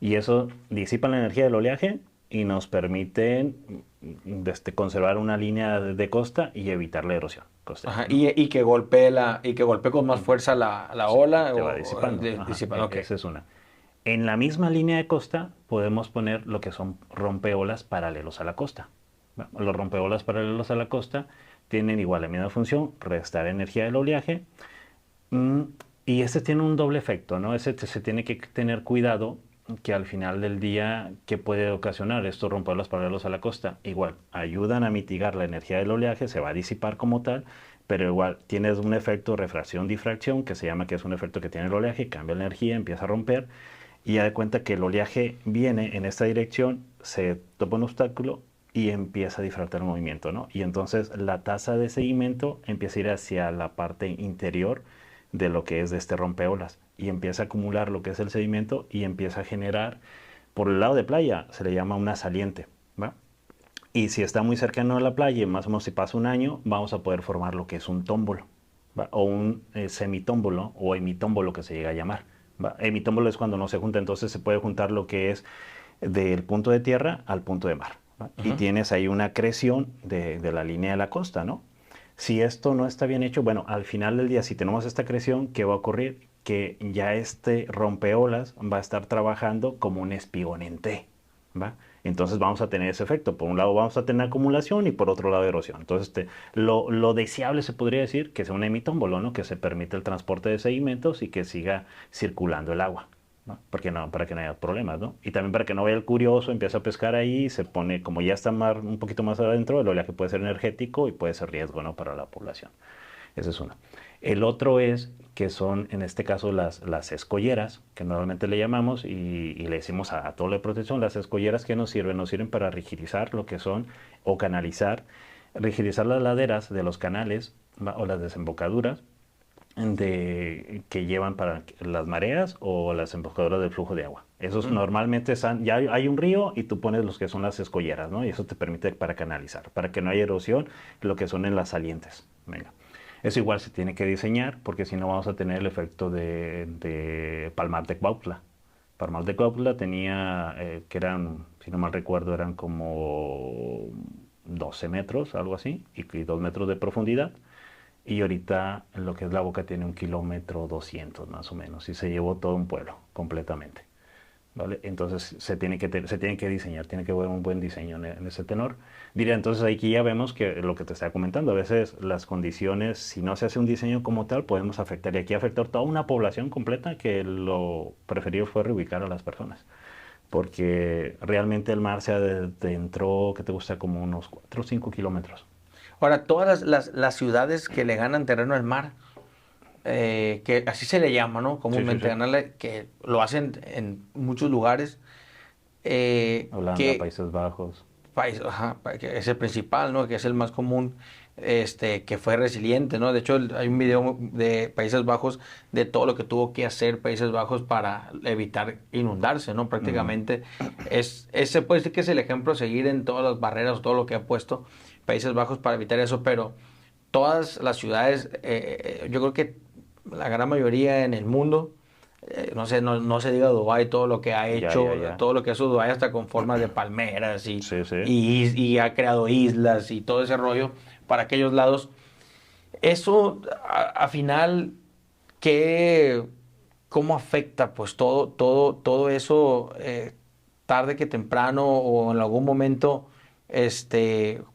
Y eso disipa la energía del oleaje y nos permiten conservar una línea de costa y evitar la erosión costera, Ajá, ¿no? y que golpee con más fuerza la Sí, ola se va disipando. Ajá, disipan. Ok. esa es una. En la misma línea de costa podemos poner lo que son rompeolas paralelos a la costa. Bueno, los rompeolas paralelos a la costa tienen igual la misma función, restar energía del oleaje. mm, y este tiene un doble efecto, ¿no? Se tiene que tener cuidado que al final del día, ¿qué puede ocasionar estos rompeolas paralelos a la costa? Igual, ayudan a mitigar la energía del oleaje, se va a disipar como tal, pero igual tienes un efecto refracción-difracción, que se llama que es un efecto que tiene el oleaje, cambia la energía, empieza a romper, y ya de cuenta que el oleaje viene en esta dirección, se topa un obstáculo y empieza a difractar el movimiento, ¿no? Y entonces la tasa de seguimiento empieza a ir hacia la parte interior de lo que es de este rompeolas y empieza a acumular lo que es el sedimento y empieza a generar, por el lado de playa, se le llama una saliente, ¿va? Y si está muy cercano a la playa, más o menos si pasa un año, vamos a poder formar lo que es un tómbolo, ¿va? O un semitómbolo o hemitómbolo que se llega a llamar, ¿va? Hemitómbolo es cuando no se junta, entonces se puede juntar lo que es del punto de tierra al punto de mar, ¿va? Y Ujú. tienes ahí una creación de la línea de la costa, ¿no? Si esto no está bien hecho, bueno, al final del día, si tenemos esta creación, ¿qué va a ocurrir? Que ya este rompeolas va a estar trabajando como un espigón en T, ¿va? Entonces vamos a tener ese efecto. Por un lado vamos a tener acumulación y por otro lado erosión. Entonces lo deseable se podría decir que sea un emitómbolo, ¿no? Que se permite el transporte de sedimentos y que siga circulando el agua, ¿no? Porque no, para que no haya problemas, ¿no? Y también para que no vaya el curioso, empieza a pescar ahí, se pone, como ya está un poquito más adentro, el oleaje puede ser energético y puede ser riesgo, ¿no? Para la población. Ese es uno. El otro es que son, en este caso, las escolleras, que normalmente le llamamos y le decimos a todo de protección, las escolleras que nos sirven para rigidizar lo que son o canalizar, rigidizar las laderas de los canales, ¿va? O las desembocaduras que llevan para las mareas o las embocaduras del flujo de agua. Esos normalmente están, ya hay un río y tú pones los que son las escolleras, ¿no? Y eso te permite para canalizar, para que no haya erosión, lo que son en las salientes. Venga. Eso igual se tiene que diseñar porque si no vamos a tener el efecto de Palmar de Cuautla. Palmar de Cuautla tenía, que eran, si no mal recuerdo, eran como 12 metros, algo así, y 2 metros de profundidad. Y ahorita lo que es la boca tiene 1,2 kilómetros más o menos y se llevó todo un pueblo completamente. ¿Vale? Entonces se tiene que diseñar, tiene que haber un buen diseño en ese tenor. Diría, entonces aquí ya vemos que lo que te estaba comentando, a veces las condiciones, si no se hace un diseño como tal, podemos afectar. Y aquí afectar toda una población completa que lo preferido fue reubicar a las personas. Porque realmente el mar se adentró, que te gusta, como unos 4 o 5 kilómetros. Ahora, todas las ciudades que le ganan terreno al mar, que así se le llama, ¿no? Sí, sí, Comúnmente sí. ganarle, que lo hacen en muchos lugares, Holanda, que Países Bajos. país, ajá, que es el principal, ¿no? Que es el más común, que fue resiliente, ¿no? De hecho, hay un video de Países Bajos de todo lo que tuvo que hacer Países Bajos para evitar inundarse, ¿no? Ujú. Prácticamente ese puede decir que es el ejemplo a seguir en todas las barreras, todo lo que ha puesto Países Bajos para evitar eso, pero todas las ciudades, yo creo que la gran mayoría en el mundo, no sé, no se diga Dubái, todo lo que ha Ya, ya, hecho, ya. todo lo que hace Dubái hasta con formas de palmeras Sí, sí. y ha creado islas y todo ese rollo para aquellos lados. Eso, a final, ¿qué, cómo afecta pues todo eso, tarde que temprano o en algún momento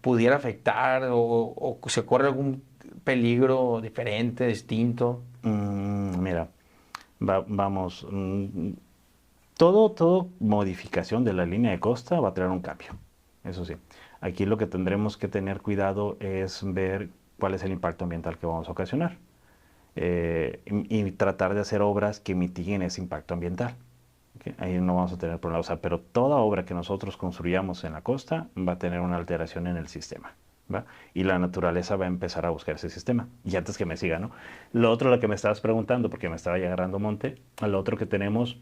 pudiera afectar o se corre algún peligro diferente, distinto? Mira, vamos. Todo modificación de la línea de costa va a traer un cambio. Eso sí. Aquí lo que tendremos que tener cuidado es ver cuál es el impacto ambiental que vamos a ocasionar. Y tratar de hacer obras que mitiguen ese impacto ambiental. ¿Ok? Ahí no vamos a tener problemas. O sea, pero toda obra que nosotros construyamos en la costa va a tener una alteración en el sistema. ¿Va? Y la naturaleza va a empezar a buscar ese sistema. Y antes que me siga, ¿no? Lo otro, lo que me estabas preguntando, porque me estaba ya agarrando monte, lo otro que tenemos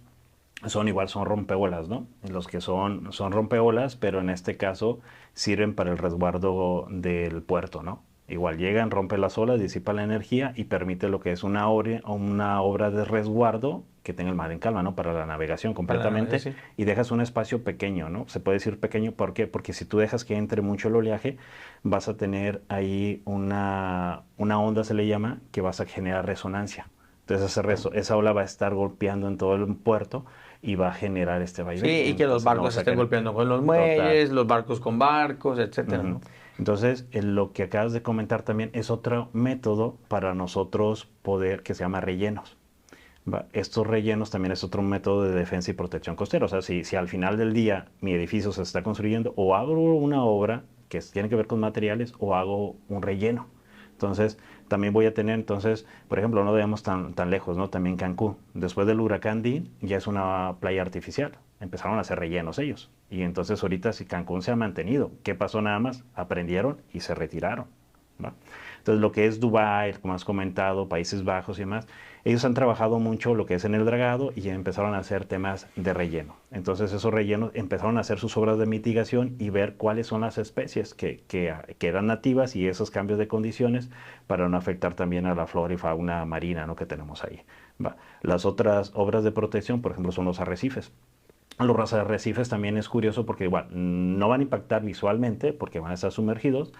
son rompeolas, ¿no? Los que son rompeolas, pero en este caso sirven para el resguardo del puerto, ¿no? Igual llegan, rompen las olas, disipa la energía y permite lo que es una obra de resguardo que tenga el mar en calma, ¿no? Para la navegación completamente Sí. y dejas un espacio pequeño, ¿no? Se puede decir pequeño, ¿por qué? Porque si tú dejas que entre mucho el oleaje, vas a tener ahí una onda, se le llama, que vas a generar resonancia. Entonces esa ola va a estar golpeando en todo el puerto y va a generar este Sí, vaivén. y que los Entonces no barcos vas se a estén querer. golpeando con los Total. muelles, los barcos con barcos, etcétera, Ujú. ¿no? Entonces, lo que acabas de comentar también es otro método para nosotros poder, que se llama rellenos. ¿Va? Estos rellenos también es otro método de defensa y protección costera. O sea, si al final del día mi edificio se está construyendo, o hago una obra que tiene que ver con materiales, o hago un relleno. Entonces, también voy a tener, entonces, por ejemplo, no vayamos tan lejos, ¿no? También Cancún. Después del huracán Dean, ya es una playa artificial. Empezaron a hacer rellenos ellos. Y entonces ahorita si Cancún se ha mantenido, ¿qué pasó nada más? Aprendieron y se retiraron. ¿Va? Entonces, lo que es Dubái, como has comentado, Países Bajos y demás, ellos han trabajado mucho lo que es en el dragado y empezaron a hacer temas de relleno. Entonces, esos rellenos empezaron a hacer sus obras de mitigación y ver cuáles son las especies que eran nativas y esos cambios de condiciones para no afectar también a la flora y fauna marina, ¿no?, que tenemos ahí. ¿Va? Las otras obras de protección, por ejemplo, son los arrecifes. Los arrecifes también es curioso porque igual no van a impactar visualmente porque van a estar sumergidos,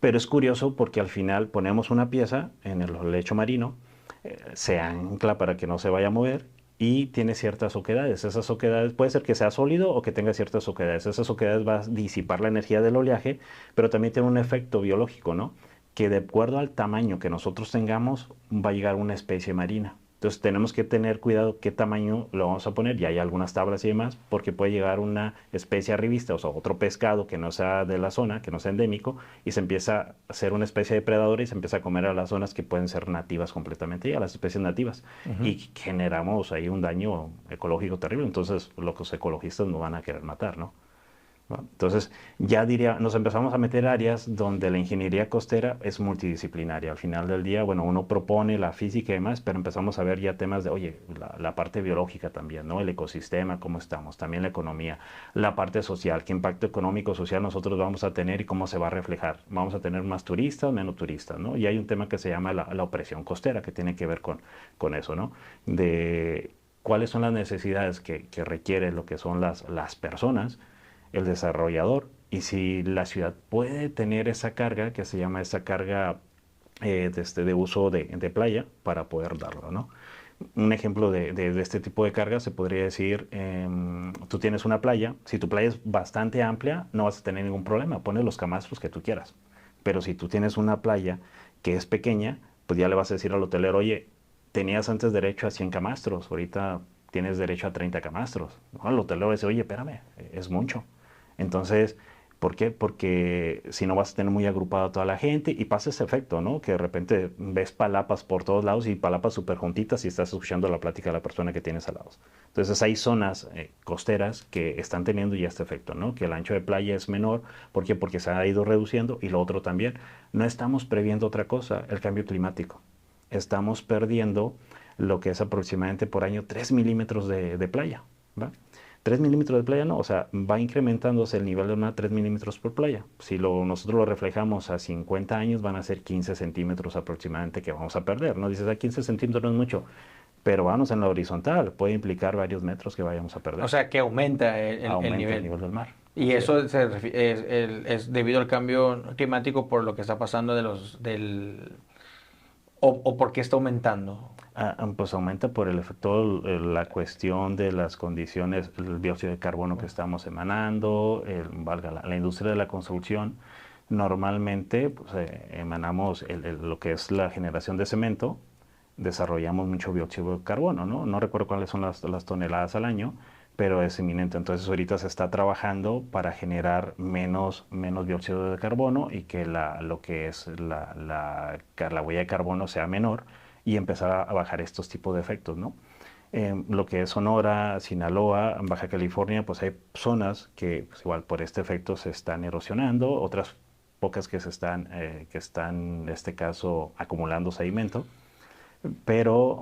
pero es curioso porque al final ponemos una pieza en el lecho marino, se ancla para que no se vaya a mover y tiene ciertas oquedades. Esas oquedades puede ser que sea sólido o que tenga ciertas oquedades. Esas oquedades van a disipar la energía del oleaje, pero también tiene un efecto biológico, ¿no? Que de acuerdo al tamaño que nosotros tengamos va a llegar una especie marina. Entonces tenemos que tener cuidado qué tamaño lo vamos a poner, y hay algunas tablas y demás, porque puede llegar una especie arribista, o sea, otro pescado que no sea de la zona, que no sea endémico, y se empieza a hacer una especie de predador y se empieza a comer a las zonas que pueden ser nativas completamente y a las especies nativas. Ujú. Y generamos ahí un daño ecológico terrible, entonces los ecologistas no van a querer matar, ¿no? ¿no? Entonces, ya diría, nos empezamos a meter áreas donde la ingeniería costera es multidisciplinaria. Al final del día, bueno, uno propone la física y demás, pero empezamos a ver ya temas de, oye, la parte biológica también, ¿no? El ecosistema, cómo estamos, también la economía, la parte social, qué impacto económico, social nosotros vamos a tener y cómo se va a reflejar. Vamos a tener más turistas, menos turistas, ¿no? Y hay un tema que se llama la opresión costera, que tiene que ver con eso, ¿no? De cuáles son las necesidades que requieren lo que son las personas, el desarrollador, y si la ciudad puede tener esa carga, que se llama esa carga de uso de playa, para poder darlo, ¿no? Un ejemplo de este tipo de carga se podría decir, tú tienes una playa, si tu playa es bastante amplia, no vas a tener ningún problema, pones los camastros que tú quieras. Pero si tú tienes una playa que es pequeña, pues ya le vas a decir al hotelero, oye, tenías antes derecho a 100 camastros, ahorita tienes derecho a 30 camastros. ¿No? El hotelero dice, oye, espérame, es mucho. Entonces, ¿por qué? Porque si no vas a tener muy agrupado a toda la gente y pasa ese efecto, ¿no? Que de repente ves palapas por todos lados y palapas súper juntitas y estás escuchando la plática de la persona que tienes al lado. Entonces hay zonas costeras que están teniendo ya este efecto, ¿no? Que el ancho de playa es menor. ¿Por qué? Porque se ha ido reduciendo. Y lo otro también, no estamos previendo otra cosa, el cambio climático. Estamos perdiendo lo que es aproximadamente por año 3 milímetros de playa, ¿va? 3 milímetros de playa no, o sea, va incrementándose el nivel del mar 3 milímetros por playa. Si nosotros lo reflejamos a 50 años, van a ser 15 centímetros aproximadamente que vamos a perder, ¿no? Dices, 15 centímetros no es mucho, pero vamos en la horizontal, puede implicar varios metros que vayamos a O perder. sea, que aumenta el Aumenta el nivel. nivel del mar. Y Así es. eso es debido al cambio climático por lo que está pasando o por qué está aumentando. Pues aumenta por el efecto, la cuestión de las condiciones, el dióxido de carbono que estamos emanando, valga la industria de la construcción. Normalmente pues, emanamos lo que es la generación de cemento, desarrollamos mucho dióxido de carbono, ¿no? No recuerdo cuáles son las toneladas al año, pero es inminente. Entonces ahorita se está trabajando para generar menos dióxido de carbono y que lo que es la huella de carbono sea menor y empezar a bajar estos tipos de efectos, ¿no? Lo que es Sonora, Sinaloa, Baja California, pues hay zonas que pues, igual por este efecto se están erosionando, otras pocas que están en este caso acumulando sedimento, pero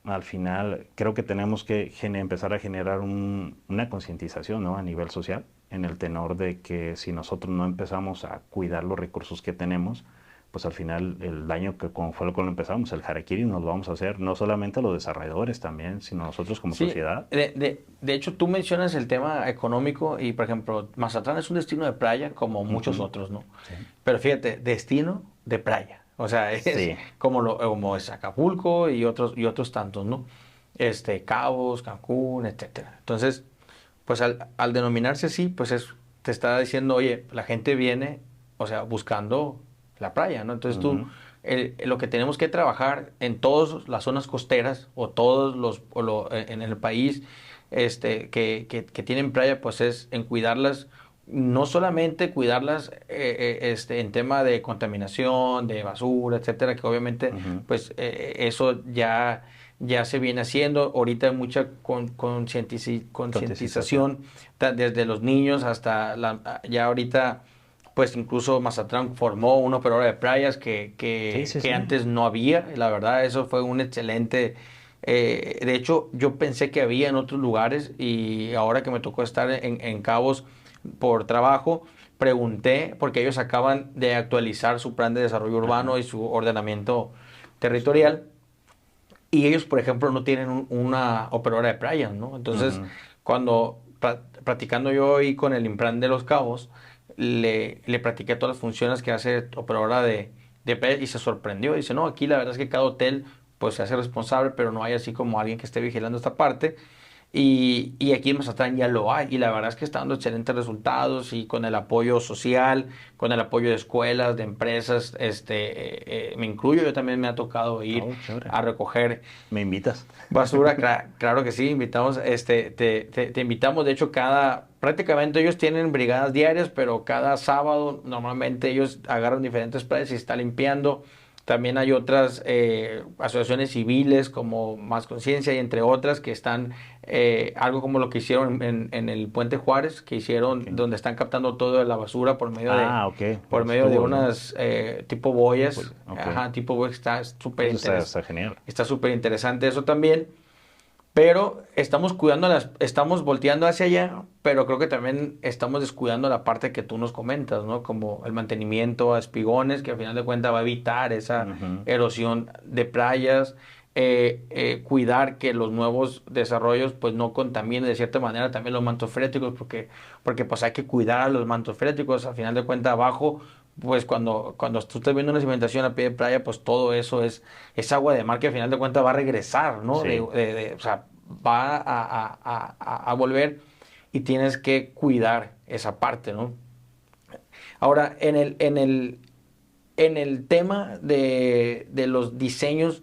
al final creo que tenemos que empezar a generar una concientización, ¿no? A nivel social, en el tenor de que si nosotros no empezamos a cuidar los recursos que tenemos, pues al final el daño que como fue con lo empezamos, el harakiri nos lo vamos a hacer no solamente a los desarrolladores también, sino nosotros como Sí, sociedad. de hecho tú mencionas el tema económico y, por ejemplo, Mazatlán es un destino de playa como muchos Ujú. otros, ¿no? Sí. Pero fíjate, destino de playa. O sea, es Sí. como es Acapulco y otros tantos, ¿no? Cabos, Cancún, etcétera. Entonces, pues al denominarse así, pues te está diciendo, oye, la gente viene, o sea, buscando la playa, ¿no? Entonces Ujú. lo que tenemos que trabajar en todas las zonas costeras o todos en el país que tienen playa, pues es en cuidarlas, no solamente cuidarlas en tema de contaminación, de basura, etcétera, que obviamente, Ujú. pues eso ya se viene haciendo. Ahorita hay mucha Concientización. concientización, desde los niños hasta ya ahorita, pues incluso Mazatlán formó una operadora de playas que, Sí, que, sí, que sí. antes no había. La verdad, eso fue un excelente. De hecho, yo pensé que había en otros lugares y ahora que me tocó estar en Cabos por trabajo, pregunté porque ellos acaban de actualizar su plan de desarrollo urbano Ajá. y su ordenamiento territorial. Y ellos, por ejemplo, no tienen una operadora de playas, ¿no? Entonces, Ujú. cuando practicando yo ahí con el Implan de los Cabos, le practiqué todas las funciones que hace operadora de playas y se sorprendió. Dice, no, aquí la verdad es que cada hotel pues se hace responsable, pero no hay así como alguien que esté vigilando esta parte. Y aquí en Mazatlán ya lo hay, y la verdad es que está dando excelentes resultados y con el apoyo social, con el apoyo de escuelas, de empresas, me incluyo, yo también me ha tocado ir Oh, chévere. a recoger ¿Me invitas? basura, claro que sí, invitamos, te invitamos, de hecho, prácticamente ellos tienen brigadas diarias, pero cada sábado normalmente ellos agarran diferentes playas y están limpiando. También hay otras asociaciones civiles como Más Conciencia y entre otras que están, algo como lo que hicieron en el Puente Juárez, que hicieron Ok. donde están captando todo de la basura Ok, por los medio de tubos, ¿no? unas tipo boyas, Ok, ajá, tipo boyas, eso está genial. está súper interesante eso también. Pero estamos cuidando estamos volteando hacia allá, pero creo que también estamos descuidando la parte que tú nos comentas, ¿no? Como el mantenimiento a espigones, que al final de cuentas va a evitar esa Ujú. erosión de playas, cuidar que los nuevos desarrollos pues no contaminen de cierta manera también los mantos freáticos, porque pues hay que cuidar a los mantos freáticos, al final de cuentas abajo, pues cuando tú estás viendo una cimentación a pie de playa, pues todo eso es agua de mar que al final de cuentas va a regresar, ¿no? Sí. O sea, va a volver y tienes que cuidar esa parte, ¿no? Ahora, en el tema de los diseños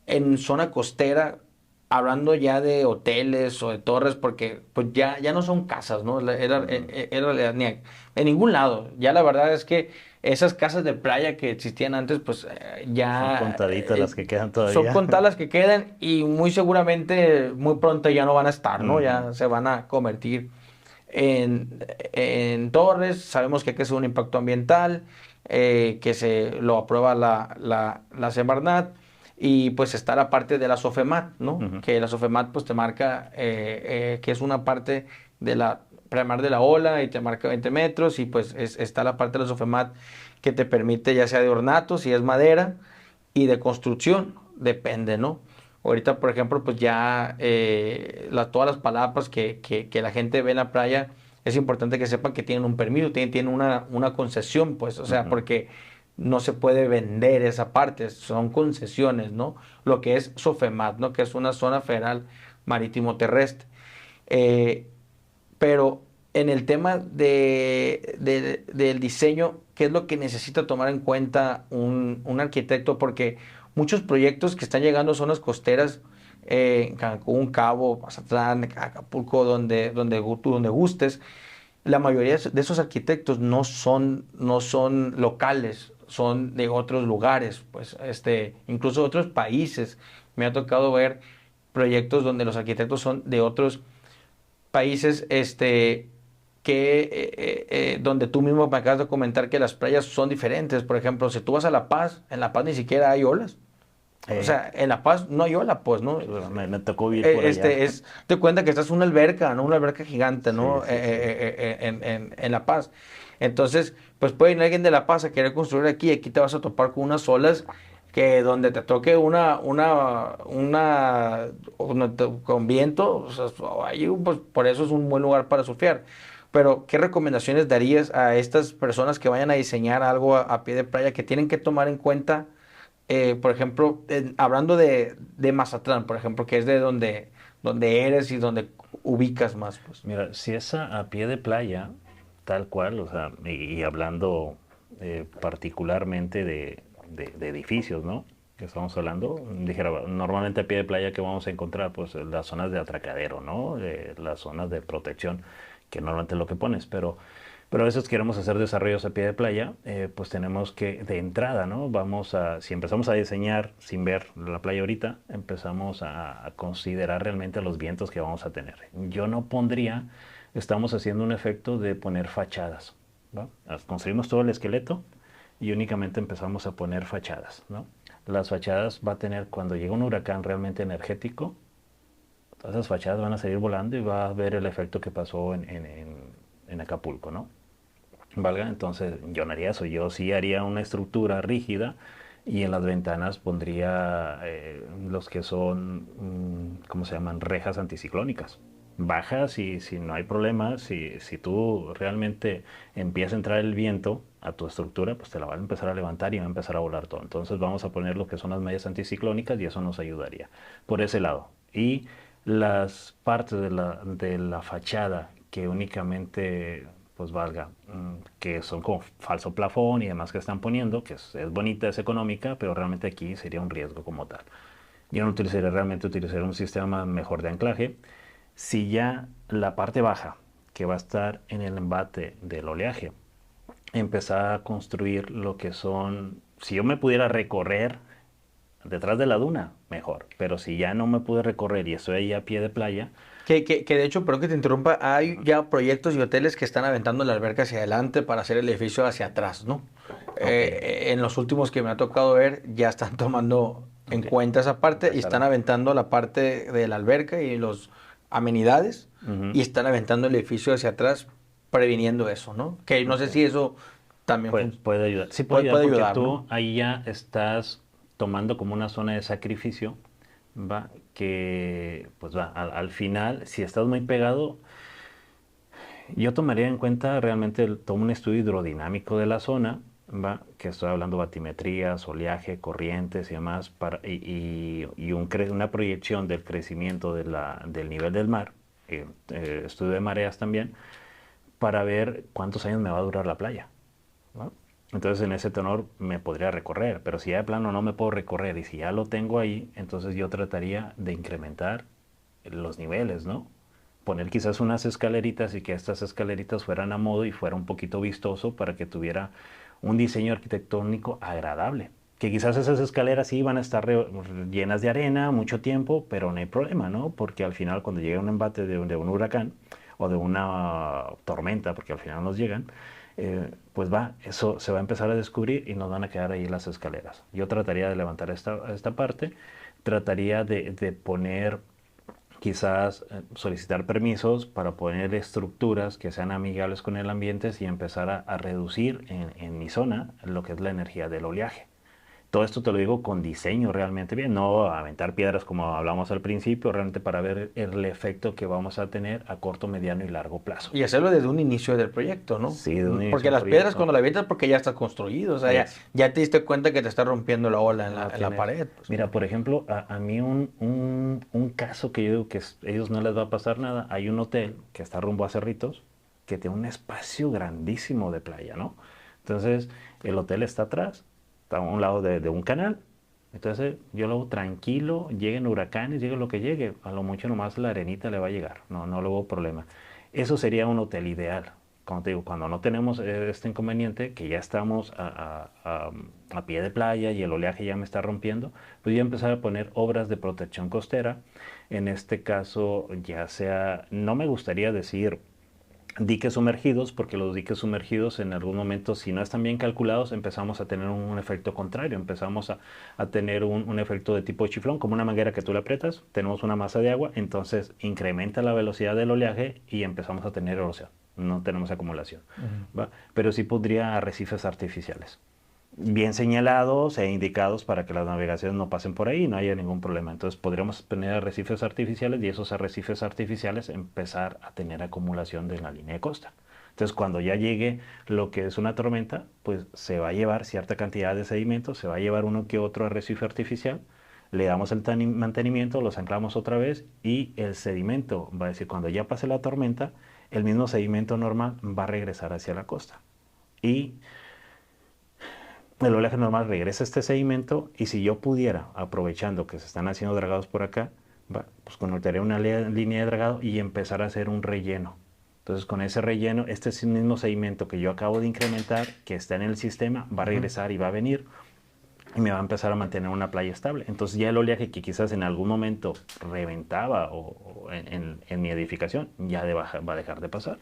en zona costera, hablando ya de hoteles o de torres, porque pues ya no son casas, ¿no? Ujú. En ningún lado. Ya la verdad es que esas casas de playa que existían antes, pues Son ya contaditas las que quedan son todavía. contadas las que quedan y muy seguramente muy pronto ya no van a estar, ¿no? Ujú. Ya se van a convertir en torres. Sabemos que aquí es un impacto ambiental, que se lo aprueba la Semarnat. Y pues está la parte de la Sofemat, ¿no? Ujú. Que la Sofemat pues te marca que es una parte de la premar de la ola y te marca 20 metros y pues está la parte de la Sofemat que te permite ya sea de ornato, si es madera, y de construcción, depende, ¿no? Ahorita, por ejemplo, pues ya todas las palapas que la gente ve en la playa, es importante que sepan que tienen un permiso, tienen una concesión, pues, o sea, Ujú. porque no se puede vender esa parte, son concesiones, ¿no? Lo que es Sofemat, ¿no? Que es una zona federal marítimo terrestre. Eh, pero en el tema del diseño, ¿qué es lo que necesita tomar en cuenta un arquitecto? Porque muchos proyectos que están llegando a zonas costeras, en Cancún, Cabo, Mazatlán, Acapulco, donde gustes, la mayoría de esos arquitectos no son locales, son de otros lugares, pues, incluso de otros países. Me ha tocado ver proyectos donde los arquitectos son de otros países, donde tú mismo me acabas de comentar que las playas son diferentes. Por ejemplo, si tú vas a La Paz, en La Paz ni siquiera hay olas. O Eh, sea, en La Paz no hay ola, pues, ¿no? me tocó vivir por allá. Te cuenta que estás en una alberca, ¿no? Una alberca gigante, Sí, ¿no? sí, sí. En La Paz. Entonces, pues puede ir alguien de La Paz a querer construir aquí, y aquí te vas a topar con unas olas que donde te toque con viento, o sea, ahí, pues, por eso es un buen lugar para surfear. Pero, ¿qué recomendaciones darías a estas personas que vayan a diseñar algo a pie de playa que tienen que tomar en cuenta? Por ejemplo, hablando de Mazatlán, por ejemplo, que es donde eres y donde ubicas más, pues. Mira, si es a pie de playa, tal cual, o sea, y hablando particularmente de edificios, ¿no? Que estamos hablando, dijera, normalmente a pie de playa que vamos a encontrar, pues las zonas de atracadero, ¿no? Las zonas de protección, que normalmente es lo que pones, pero a veces queremos hacer desarrollos a pie de playa, pues tenemos que, de entrada, ¿no? Si empezamos a diseñar sin ver la playa ahorita, empezamos a considerar realmente los vientos que vamos a tener. Yo no pondría, estamos haciendo un efecto de poner fachadas, ¿va? Construimos todo el esqueleto y únicamente empezamos a poner fachadas, ¿no? Las fachadas va a tener, cuando llega un huracán realmente energético, todas esas fachadas van a salir volando y va a ver el efecto que pasó en Acapulco, ¿no? ¿Valga? Entonces yo no haría eso, yo sí haría una estructura rígida y en las ventanas pondría los que son, ¿cómo se llaman? Rejas anticiclónicas. Bajas y si no hay problema, si tú realmente empieza a entrar el viento a tu estructura, pues te la va a empezar a levantar y va a empezar a volar todo. Entonces vamos a poner lo que son las mallas anticiclónicas y eso nos ayudaría por ese lado. Y las partes de la fachada que únicamente pues valga, que son como falso plafón y demás que están poniendo, que es bonita, es económica, pero realmente aquí sería un riesgo como tal. Yo no utilizaría realmente utilizar un sistema mejor de anclaje. Si ya la parte baja, que va a estar en el embate del oleaje, empezar a construir lo que son si yo me pudiera recorrer detrás de la duna, mejor. Pero si ya no me pude recorrer y estoy ahí a pie de playa, Que de hecho, perdón que te interrumpa, hay ya proyectos y hoteles que están aventando la alberca hacia adelante para hacer el edificio hacia atrás, ¿no? ok, En los últimos que me ha tocado ver, ya están tomando en ok, cuenta esa parte y empezar están a... aventando la parte de la alberca y los amenidades Ujú. y están aventando el edificio hacia atrás previniendo eso, ¿no? Que no sé Ok. si eso también Puede ayudar. Sí puede ayudar puede porque ayudar, ¿no? tú ahí ya estás tomando como una zona de sacrificio, ¿va? Que, pues va, al final, si estás muy pegado, yo tomaría en cuenta realmente todo un estudio hidrodinámico de la zona, ¿va? Que estoy hablando batimetrías, oleaje, corrientes y demás, una proyección del crecimiento del nivel del mar, estudio de mareas también, para ver cuántos años me va a durar la playa, ¿no? Entonces en ese tenor me podría recorrer, pero si ya de plano no me puedo recorrer y si ya lo tengo ahí, entonces yo trataría de incrementar los niveles, ¿no? Poner quizás unas escaleritas y que estas escaleritas fueran a modo y fuera un poquito vistoso para que tuviera un diseño arquitectónico agradable. Que quizás esas escaleras sí van a estar llenas de arena mucho tiempo, pero no hay problema, ¿no? Porque al final cuando llega un embate de un huracán o de una tormenta, porque al final nos llegan, pues va, eso se va a empezar a descubrir y nos van a quedar ahí las escaleras. Yo trataría de levantar esta parte, trataría de poner quizás solicitar permisos para poner estructuras que sean amigables con el ambiente y empezar a reducir en mi zona lo que es la energía del oleaje. Todo esto te lo digo con diseño realmente bien, no aventar piedras como hablamos al principio, realmente para ver el efecto que vamos a tener a corto, mediano y largo plazo. Y hacerlo desde un inicio del proyecto, ¿no? Sí, de un inicio Porque del las piedras proyecto. cuando la avientas porque ya está construido, o sea, Es, ya te diste cuenta que te está rompiendo la ola no en la tienes. pared, pues. Mira, por ejemplo, a mí un caso que yo digo que ellos no les va a pasar nada, hay un hotel que está rumbo a Cerritos que tiene un espacio grandísimo de playa, ¿no? Entonces, el hotel está atrás, está a un lado de un canal. Entonces, yo lo hago tranquilo, lleguen huracanes, llegue lo que llegue, a lo mucho nomás la arenita le va a llegar, no le hubo problema. Eso sería un hotel ideal. Como te digo, cuando no tenemos este inconveniente, que ya estamos a pie de playa y el oleaje ya me está rompiendo, pues ya empezar a poner obras de protección costera. En este caso, ya sea, no me gustaría decir diques sumergidos, porque los diques sumergidos en algún momento, si no están bien calculados, empezamos a tener un efecto contrario, empezamos a tener un efecto de tipo chiflón, como una manguera que tú le aprietas, tenemos una masa de agua, entonces incrementa la velocidad del oleaje y empezamos a tener erosión, no tenemos acumulación, Ujú. ¿va? Pero sí podría arrecifes artificiales bien señalados e indicados para que las navegaciones no pasen por ahí y no haya ningún problema. Entonces podríamos poner arrecifes artificiales y esos arrecifes artificiales empezar a tener acumulación de la línea de costa. Entonces cuando ya llegue lo que es una tormenta, pues se va a llevar cierta cantidad de sedimento, se va a llevar uno que otro arrecife artificial, le damos el mantenimiento, los anclamos otra vez y el sedimento, va a decir, cuando ya pase la tormenta, el mismo sedimento normal va a regresar hacia la costa. Y el oleaje normal regresa a este sedimento y si yo pudiera, aprovechando que se están haciendo dragados por acá, pues conectaría una línea de dragado y empezar a hacer un relleno. Entonces con ese relleno, este es el mismo sedimento que yo acabo de incrementar, que está en el sistema, va a Ujú. regresar y va a venir y me va a empezar a mantener una playa estable. Entonces ya el oleaje que quizás en algún momento reventaba o en mi edificación, ya va a dejar de pasar.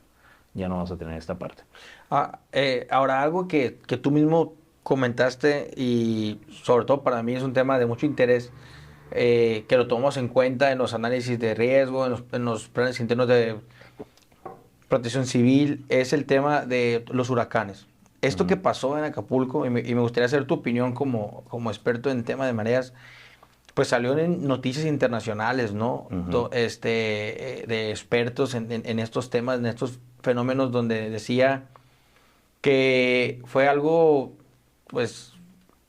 Ya no vamos a tener esta parte. Ahora, algo que tú mismo comentaste y sobre todo para mí es un tema de mucho interés, que lo tomamos en cuenta en los análisis de riesgo, en los planes internos de protección civil, es el tema de los huracanes. Esto que Ujú, pasó en Acapulco, y me gustaría saber tu opinión como experto en tema de mareas, pues salió en noticias internacionales, ¿no? ujú, De expertos en estos temas, en estos fenómenos, donde decía que fue algo, pues,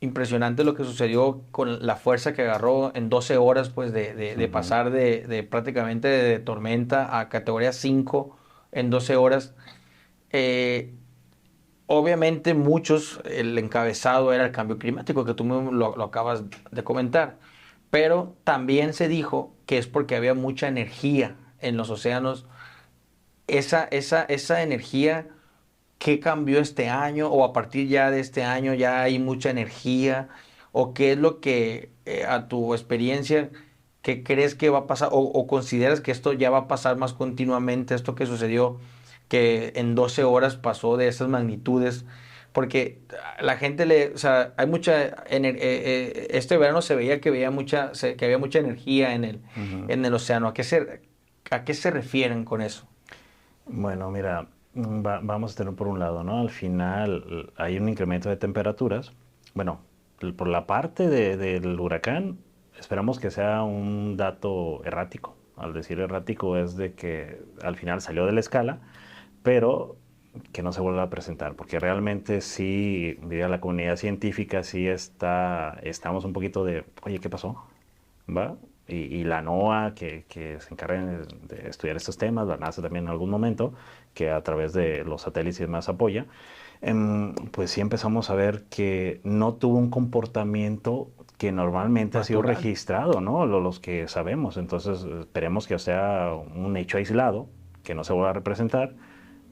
impresionante lo que sucedió con la fuerza que agarró en 12 horas, pues, de ujú. pasar de prácticamente de tormenta a categoría 5 en 12 horas. Eh, Obviamente muchos, el encabezado era el cambio climático, que tú mismo lo acabas de comentar, pero también se dijo que es porque había mucha energía en los océanos, esa energía qué cambió este año o a partir ya de este año ya hay mucha energía o qué es lo que a tu experiencia, qué crees que va a pasar o consideras que esto ya va a pasar más continuamente, esto que sucedió, que en 12 horas pasó de esas magnitudes. Porque la gente o sea, hay este verano se veía que que había mucha energía Ujú. en el océano. A qué se refieren con eso? Bueno, mira, vamos a tener por un lado, ¿no? Al final hay un incremento de temperaturas. Bueno, por la parte del huracán, esperamos que sea un dato errático. Al decir errático es de que al final salió de la escala, pero que no se vuelva a presentar, porque realmente sí, diría la comunidad científica, sí estamos un poquito de, oye, ¿qué pasó? ¿Va? Y la NOAA, que se encarga de estudiar estos temas, la NASA también en algún momento, que a través de los satélites y demás apoya, pues sí empezamos a ver que no tuvo un comportamiento que normalmente ha sido Natural. registrado, ¿no? Los que sabemos. Entonces, esperemos que sea un hecho aislado, que no se vuelva a representar,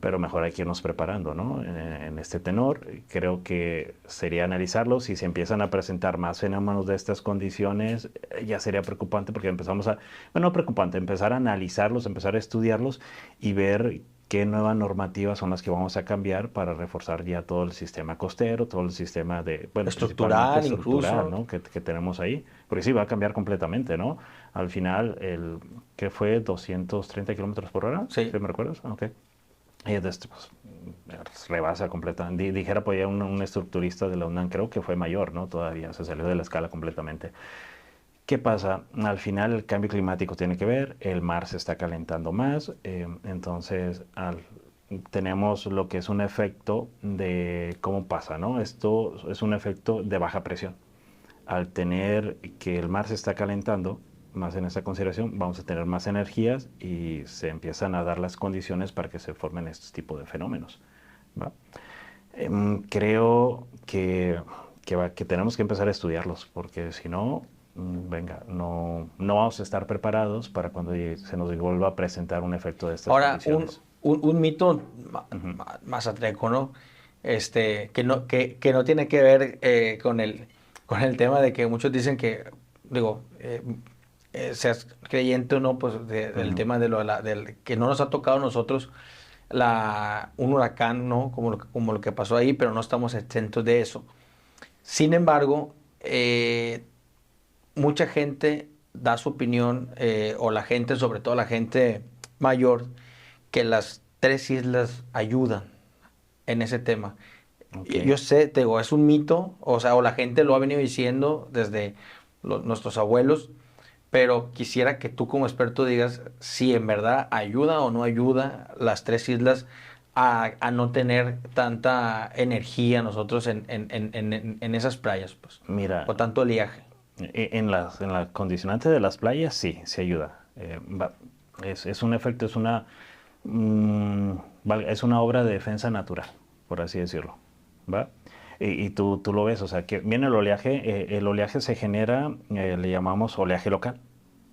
pero mejor hay que irnos preparando, ¿no? En este tenor, creo que sería analizarlo. Si se empiezan a presentar más fenómenos de estas condiciones, ya sería preocupante porque empezamos a, bueno, no preocupante, empezar a analizarlos, empezar a estudiarlos y ver qué nuevas normativas son las que vamos a cambiar para reforzar ya todo el sistema costero, todo el sistema de, bueno, principalmente Estructural estructural, incluso. ¿no? Que tenemos ahí, porque sí, va a cambiar completamente, ¿no? Al final, ¿qué fue? 230 kilómetros por hora, Sí. ¿sí me recuerdas? Ok. Y entonces, pues, rebasa completamente. Dijera, pues ya un estructurista de la UNAM, creo que fue mayor, ¿no? Todavía se salió de la escala completamente. ¿Qué pasa? Al final el cambio climático tiene que ver, el mar se está calentando más, entonces tenemos lo que es un efecto de cómo pasa, ¿no? Esto es un efecto de baja presión. Al tener que el mar se está calentando, más en esa consideración, vamos a tener más energías y se empiezan a dar las condiciones para que se formen estos tipos de fenómenos. ¿Va? Creo que tenemos que empezar a estudiarlos, porque si no, venga, no vamos a estar preparados para cuando se nos vuelva a presentar un efecto de estas Ahora, condiciones. un mito Ujú. mazatleco, ¿no? Que no tiene que ver con el tema de que muchos dicen que, digo, seas creyente o no, pues del Ujú. tema de del que no nos ha tocado a nosotros un huracán, ¿no? Como lo que pasó ahí, pero no estamos exentos de eso. Sin embargo, mucha gente da su opinión, o la gente, sobre todo la gente mayor, que las tres islas ayudan en ese tema. Ok. Yo sé, te digo, es un mito, o sea, o la gente lo ha venido diciendo desde nuestros abuelos, pero quisiera que tú como experto digas si en verdad ayuda o no ayuda las tres islas a no tener tanta energía nosotros en esas playas, pues, Mira, o tanto oleaje. en la condicionante de las playas, sí, sí ayuda. Es un efecto, mm, es una obra de defensa natural, por así decirlo. ¿Va? Y tú lo ves, o sea, que viene el oleaje se genera, le llamamos oleaje local.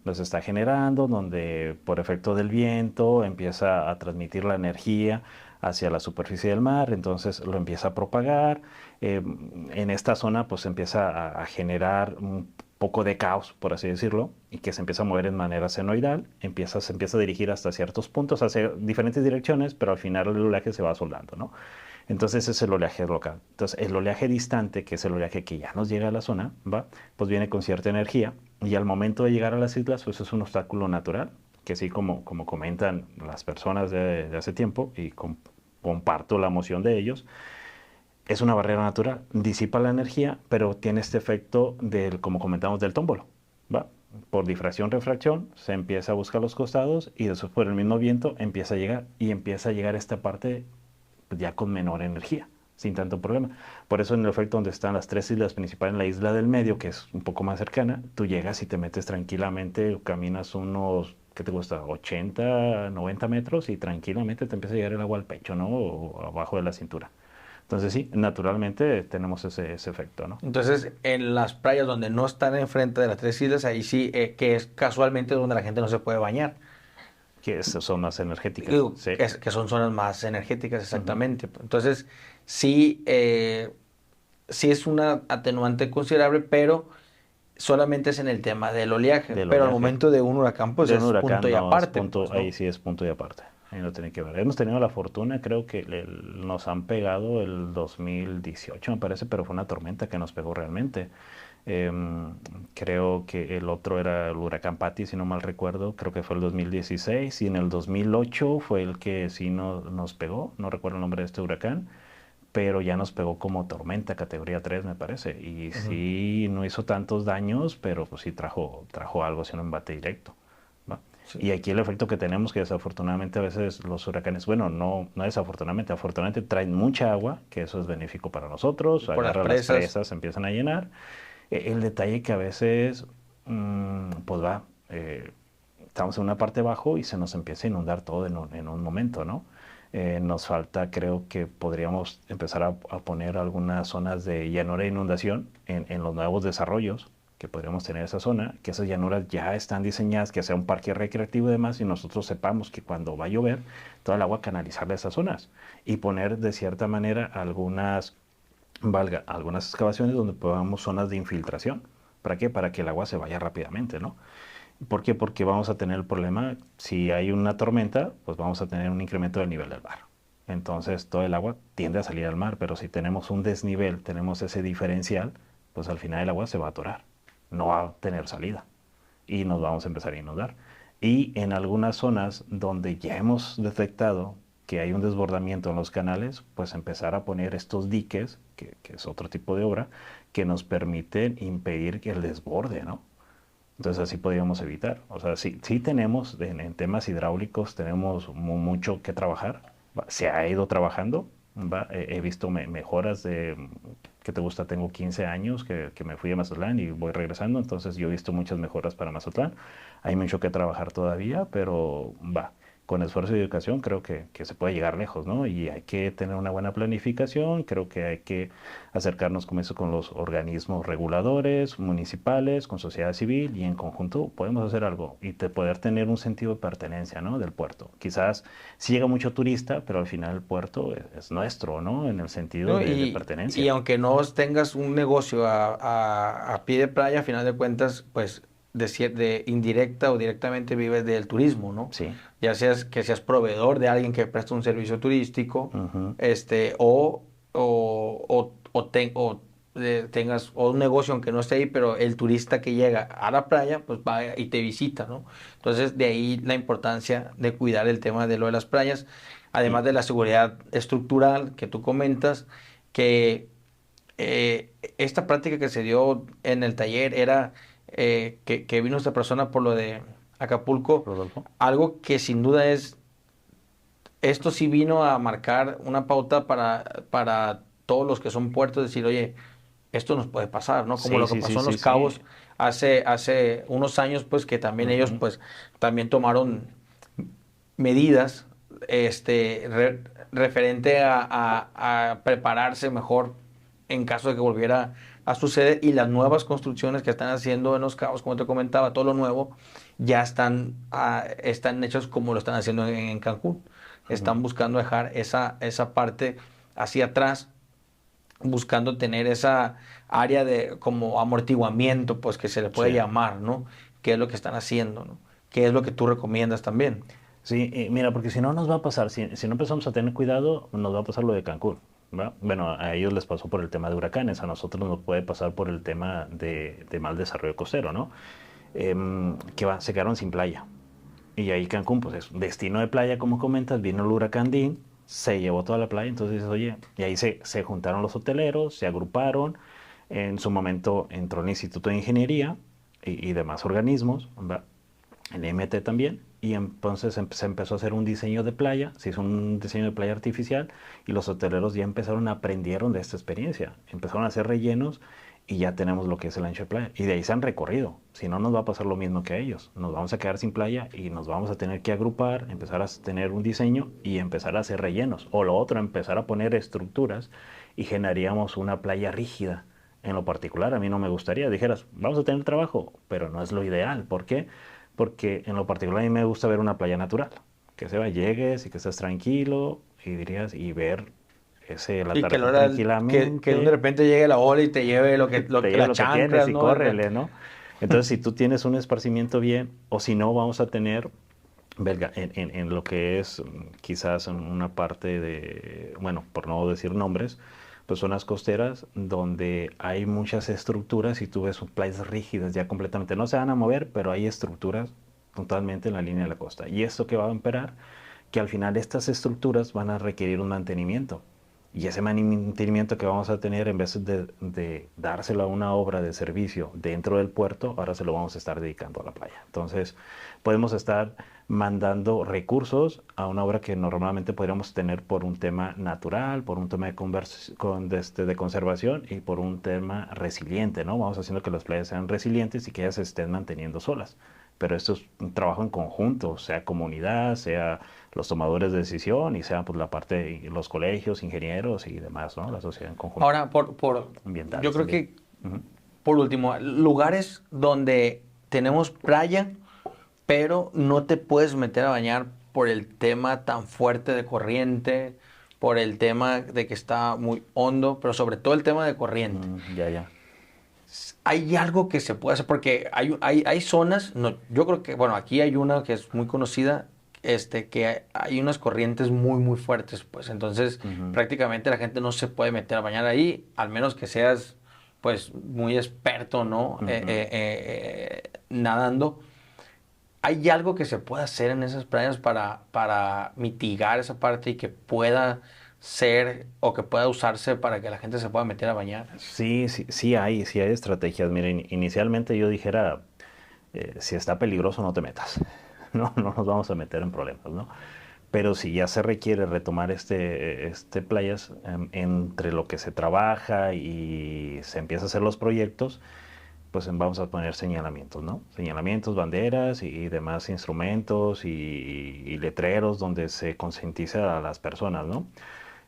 Los está generando, donde por efecto del viento empieza a transmitir la energía hacia la superficie del mar, entonces lo empieza a propagar. En esta zona pues empieza generar un poco de caos, por así decirlo, y que se empieza a mover en manera senoidal, se empieza a dirigir hasta ciertos puntos, hacia diferentes direcciones, pero al final el oleaje se va soldando, ¿no? Entonces ese es el oleaje local. Entonces el oleaje distante, que es el oleaje que ya nos llega a la zona, ¿va? Pues viene con cierta energía y al momento de llegar a las islas, pues es un obstáculo natural, que sí, como comentan las personas de hace tiempo, y comparto la emoción de ellos, es una barrera natural, disipa la energía, pero tiene este efecto como comentamos, del tómbolo, ¿va? Por difracción, refracción, se empieza a buscar los costados y después por el mismo viento empieza a llegar y empieza a llegar esta parte pues, ya con menor energía, sin tanto problema. Por eso en el efecto donde están las tres islas principales, en la isla del medio, que es un poco más cercana, tú llegas y te metes tranquilamente, caminas unos, ¿qué te gusta? 80, 90 metros y tranquilamente te empieza a llegar el agua al pecho, ¿no? O abajo de la cintura. Entonces sí, naturalmente tenemos ese efecto, ¿no? Entonces, en las playas donde no están enfrente de las tres islas, ahí sí, que es casualmente donde la gente no se puede bañar. Que son más energéticas. Digo, Sí. que son zonas más energéticas, exactamente. Entonces, sí, sí es una atenuante considerable, pero solamente es en el tema del oleaje. Del Pero al oleaje. momento de un huracán, pues De un es punto huracán y no es aparte, punto, pues, ahí ¿no? sí es punto y aparte. Ahí no tiene que ver. Hemos tenido la fortuna, creo que nos han pegado el 2018, me parece, pero fue una tormenta que nos pegó realmente. Creo que el otro era el huracán Patty, si no mal recuerdo, creo que fue el 2016, y en el 2008 fue el que sí nos pegó, no recuerdo el nombre de este huracán, pero ya nos pegó como tormenta categoría 3 me parece, y Ujú. sí no hizo tantos daños, pero pues sí trajo algo, si un embate directo, ¿va? Sí. Y aquí el efecto que tenemos, que desafortunadamente a veces los huracanes, bueno, no desafortunadamente, afortunadamente traen mucha agua, que eso es benéfico para nosotros, Por las agarra las presas. presas, se empiezan a llenar. El detalle que a veces, pues estamos en una parte bajo y se nos empieza a inundar todo en un momento, ¿no? Nos falta, creo que podríamos empezar a poner algunas zonas de llanura e inundación en los nuevos desarrollos que podríamos tener esa zona, que esas llanuras ya están diseñadas, que sea un parque recreativo y demás, y nosotros sepamos que cuando va a llover, toda el agua canalizarla a esas zonas y poner de cierta manera algunas excavaciones donde podamos zonas de infiltración. ¿Para qué? Para que el agua se vaya rápidamente, ¿no? ¿Por qué? Porque vamos a tener el problema, si hay una tormenta, pues vamos a tener un incremento del nivel del mar. Entonces todo el agua tiende a salir al mar, pero si tenemos un desnivel, tenemos ese diferencial, pues al final el agua se va a atorar, no va a tener salida y nos vamos a empezar a inundar. Y en algunas zonas donde ya hemos detectado que hay un desbordamiento en los canales, pues empezar a poner estos diques, que es otro tipo de obra, que nos permiten impedir que el desborde, ¿no? Entonces así podríamos evitar. O sea, sí tenemos, en temas hidráulicos, tenemos mucho que trabajar. Se ha ido trabajando. He visto mejoras de, ¿qué te gusta? Tengo 15 años que me fui a Mazatlán y voy regresando, entonces yo he visto muchas mejoras para Mazatlán. Hay mucho que trabajar todavía, pero con esfuerzo y educación creo que se puede llegar lejos, ¿no? Y hay que tener una buena planificación, creo que hay que acercarnos con eso con los organismos reguladores, municipales, con sociedad civil y en conjunto podemos hacer algo y poder tener un sentido de pertenencia, ¿no? Del puerto. Quizás sí llega mucho turista, pero al final el puerto es nuestro, ¿no? En el sentido ¿No? de Y pertenencia. aunque no tengas un negocio a pie de playa, a final de cuentas, pues de indirecta o directamente vives del turismo, ¿no? Sí. Ya seas que seas proveedor de alguien que presta un servicio turístico, Ujú. tengas o un negocio aunque no esté ahí, pero el turista que llega a la playa, pues va y te visita, ¿no? Entonces, de ahí la importancia de cuidar el tema de lo de las playas, además Y de la seguridad estructural que tú comentas, que esta práctica que se dio en el taller era que vino esta persona por lo de Acapulco, Rodolfo. algo que sin duda esto sí vino a marcar una pauta para todos los que son puertos, decir, oye, esto nos puede pasar, ¿no? Como Sí, lo que sí, sí, pasó en sí, Los sí. Cabos hace unos años, pues que también ellos, Ujú. pues, también tomaron medidas, referente a prepararse mejor en caso de que volviera a suceder y las nuevas construcciones que están haciendo en Los Cabos, como te comentaba, todo lo nuevo, ya están hechos como lo están haciendo en Cancún. Ujú. Están buscando dejar esa parte hacia atrás, buscando tener esa área de como amortiguamiento, pues que se le Sí. puede llamar, ¿no? ¿Qué es lo que están haciendo, ¿no? ¿Qué es lo que tú recomiendas también? Sí, mira, porque si no nos va a pasar, si no empezamos a tener cuidado, nos va a pasar lo de Cancún, ¿va? Bueno, a ellos les pasó por el tema de huracanes, a nosotros nos puede pasar por el tema de mal desarrollo costero, ¿no? Se quedaron sin playa. Y ahí Cancún, pues es un destino de playa, como comentas, vino el huracán Dean, se llevó toda la playa, entonces dices, oye, y ahí se juntaron los hoteleros, se agruparon, en su momento entró el Instituto de Ingeniería y demás organismos, ¿va? El MT también, y entonces se empezó a hacer un diseño de playa, se hizo un diseño de playa artificial y los hoteleros ya aprendieron de esta experiencia, empezaron a hacer rellenos y ya tenemos lo que es el ancho de playa y de ahí se han recorrido, si no nos va a pasar lo mismo que a ellos, nos vamos a quedar sin playa y nos vamos a tener que agrupar, empezar a tener un diseño y empezar a hacer rellenos, o lo otro, empezar a poner estructuras y generaríamos una playa rígida. En lo particular, a mí no me gustaría, dijeras, vamos a tener trabajo, pero no es lo ideal. ¿Por qué? porque en lo particular a mí me gusta ver una playa natural, que se va, llegues y que estés tranquilo y dirías, y ver el Y que, atardecer que de tranquilamente, repente llegue la ola y te lleve te lleve las lo que tienes chanclas, y ¿no? córrele, ¿no? Entonces, si tú tienes un esparcimiento bien, o si no, vamos a tener, verga, en lo que es quizás en una parte de, bueno, por no decir nombres, pues zonas costeras donde hay muchas estructuras y tú ves playas rígidas ya completamente. No se van a mover, pero hay estructuras totalmente en la línea de la costa. ¿Y esto qué va a imperar? Que al final estas estructuras van a requerir un mantenimiento. Y ese mantenimiento que vamos a tener, en vez de dárselo a una obra de servicio dentro del puerto, ahora se lo vamos a estar dedicando a la playa. Entonces, podemos estar mandando recursos a una obra que normalmente podríamos tener por un tema natural, por un tema de conservación y por un tema resiliente, ¿no? Vamos haciendo que las playas sean resilientes y que ellas se estén manteniendo solas. Pero esto es un trabajo en conjunto, sea comunidad, sea los tomadores de decisión y sea pues la parte, los colegios, ingenieros y demás, ¿no? La sociedad en conjunto, Ahora, yo ambientales creo también. que, Ujú. por último, lugares donde tenemos playa, pero no te puedes meter a bañar por el tema tan fuerte de corriente, por el tema de que está muy hondo, pero sobre todo el tema de corriente. Ya, ya. Hay algo que se puede hacer, porque hay zonas, no, yo creo que, bueno, aquí hay una que es muy conocida, que hay unas corrientes muy, muy fuertes, pues entonces Ujú. prácticamente la gente no se puede meter a bañar ahí, al menos que seas, pues, muy experto, ¿no? Ujú. Nadando. ¿Hay algo que se pueda hacer en esas playas para mitigar esa parte y que pueda ser o que pueda usarse para que la gente se pueda meter a bañar? Sí, sí, sí hay estrategias. Miren, inicialmente yo dijera, si está peligroso no te metas, no, no nos vamos a meter en problemas, ¿no? Pero si ya se requiere retomar este playas, entre lo que se trabaja y se empieza a hacer los proyectos, pues vamos a poner señalamientos, ¿no? Señalamientos, banderas y demás instrumentos y letreros donde se concientiza a las personas, ¿no?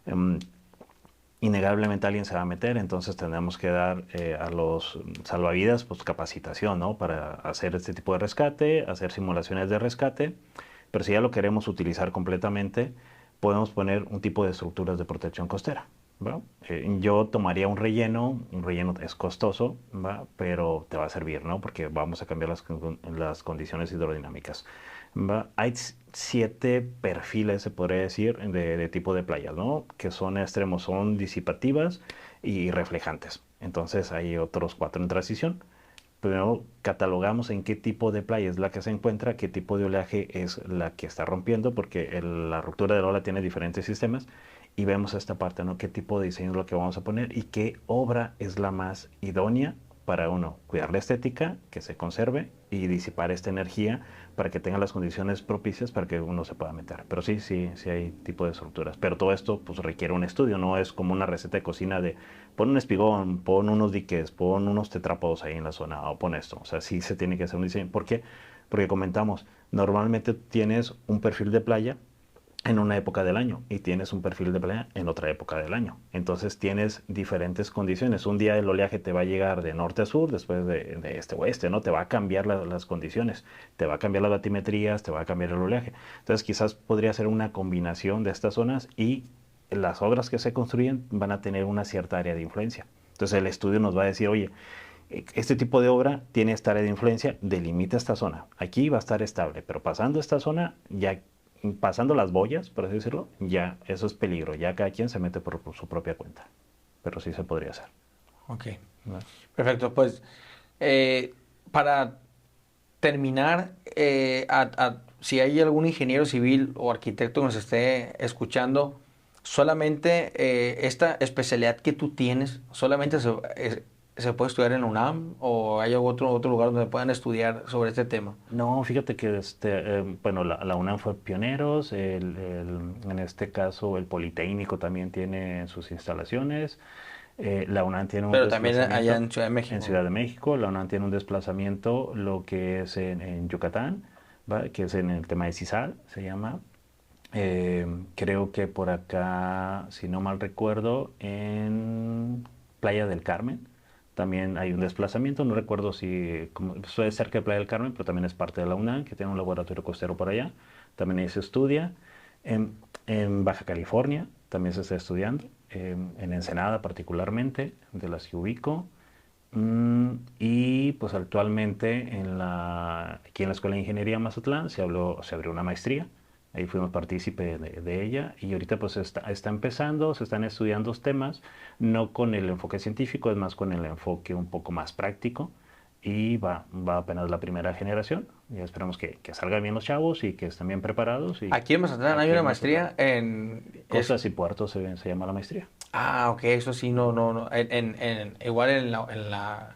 Em, Innegablemente alguien se va a meter, entonces tenemos que dar a los salvavidas pues capacitación, ¿no? Para hacer este tipo de rescate, hacer simulaciones de rescate, pero si ya lo queremos utilizar completamente, podemos poner un tipo de estructuras de protección costera, ¿va? Yo tomaría un relleno es costoso, ¿va? Pero te va a servir, ¿no? Porque vamos a cambiar las condiciones hidrodinámicas. Hay 7 perfiles, se podría decir, de tipo de playas, ¿no? Que son extremos, son disipativas y reflejantes. Entonces hay otros 4 en transición. Primero catalogamos en qué tipo de playa es la que se encuentra, qué tipo de oleaje es la que está rompiendo, porque la ruptura de la ola tiene diferentes sistemas. Y vemos esta parte, ¿no? Qué tipo de diseño es lo que vamos a poner y qué obra es la más idónea para uno, cuidar la estética, que se conserve y disipar esta energía para que tenga las condiciones propicias para que uno se pueda meter. Pero sí hay tipo de estructuras. Pero todo esto pues requiere un estudio, no es como una receta de cocina de pon un espigón, pon unos diques, pon unos tetrápodos ahí en la zona o pon esto. O sea, sí se tiene que hacer un diseño. ¿Por qué? Porque comentamos, normalmente tienes un perfil de playa en una época del año y tienes un perfil de playa en otra época del año. Entonces tienes diferentes condiciones. Un día el oleaje te va a llegar de norte a sur, después de este a oeste, ¿no? Te va a cambiar las condiciones, te va a cambiar las batimetrías, te va a cambiar el oleaje. Entonces quizás podría ser una combinación de estas zonas y las obras que se construyen van a tener una cierta área de influencia. Entonces el estudio nos va a decir, oye, este tipo de obra tiene esta área de influencia, delimita esta zona. Aquí va a estar estable, pero pasando esta zona, ya pasando las boyas, por así decirlo, ya eso es peligro. Ya cada quien se mete por su propia cuenta. Pero sí se podría hacer, Ok, ¿no? perfecto. Pues eh, para terminar, si hay algún ingeniero civil o arquitecto que nos esté escuchando, solamente esta especialidad que tú tienes, solamente se puede estudiar en la UNAM o hay otro lugar donde puedan estudiar sobre este tema. No, fíjate que bueno, la UNAM fue pioneros, en este caso el Politécnico también tiene sus instalaciones, la UNAM tiene un Pero también allá desplazamiento en Ciudad de en México. Ciudad de México, la UNAM tiene un desplazamiento lo que es en Yucatán, ¿va? Que es en el tema de CISAL, se llama. Creo que por acá, si no mal recuerdo, en Playa del Carmen también hay un desplazamiento, no recuerdo si suele ser que Playa del Carmen, pero también es parte de la UNAM, que tiene un laboratorio costero por allá, también ahí se estudia. En Baja California también se está estudiando, en Ensenada particularmente, de las que ubico. Y pues actualmente aquí en la Escuela de Ingeniería Mazatlán se abrió una maestría. Ahí fuimos partícipe de ella y ahorita pues está empezando, se están estudiando temas, no con el enfoque científico, es más con el enfoque un poco más práctico y va apenas la primera generación. Ya esperamos que salgan bien los chavos y que estén bien preparados. Y Aquí en Mazatlán hay aquí una en maestría Mazatlán, en... Costas y Puertos se llama la maestría. Ok, eso sí, no, no, no. Igual en la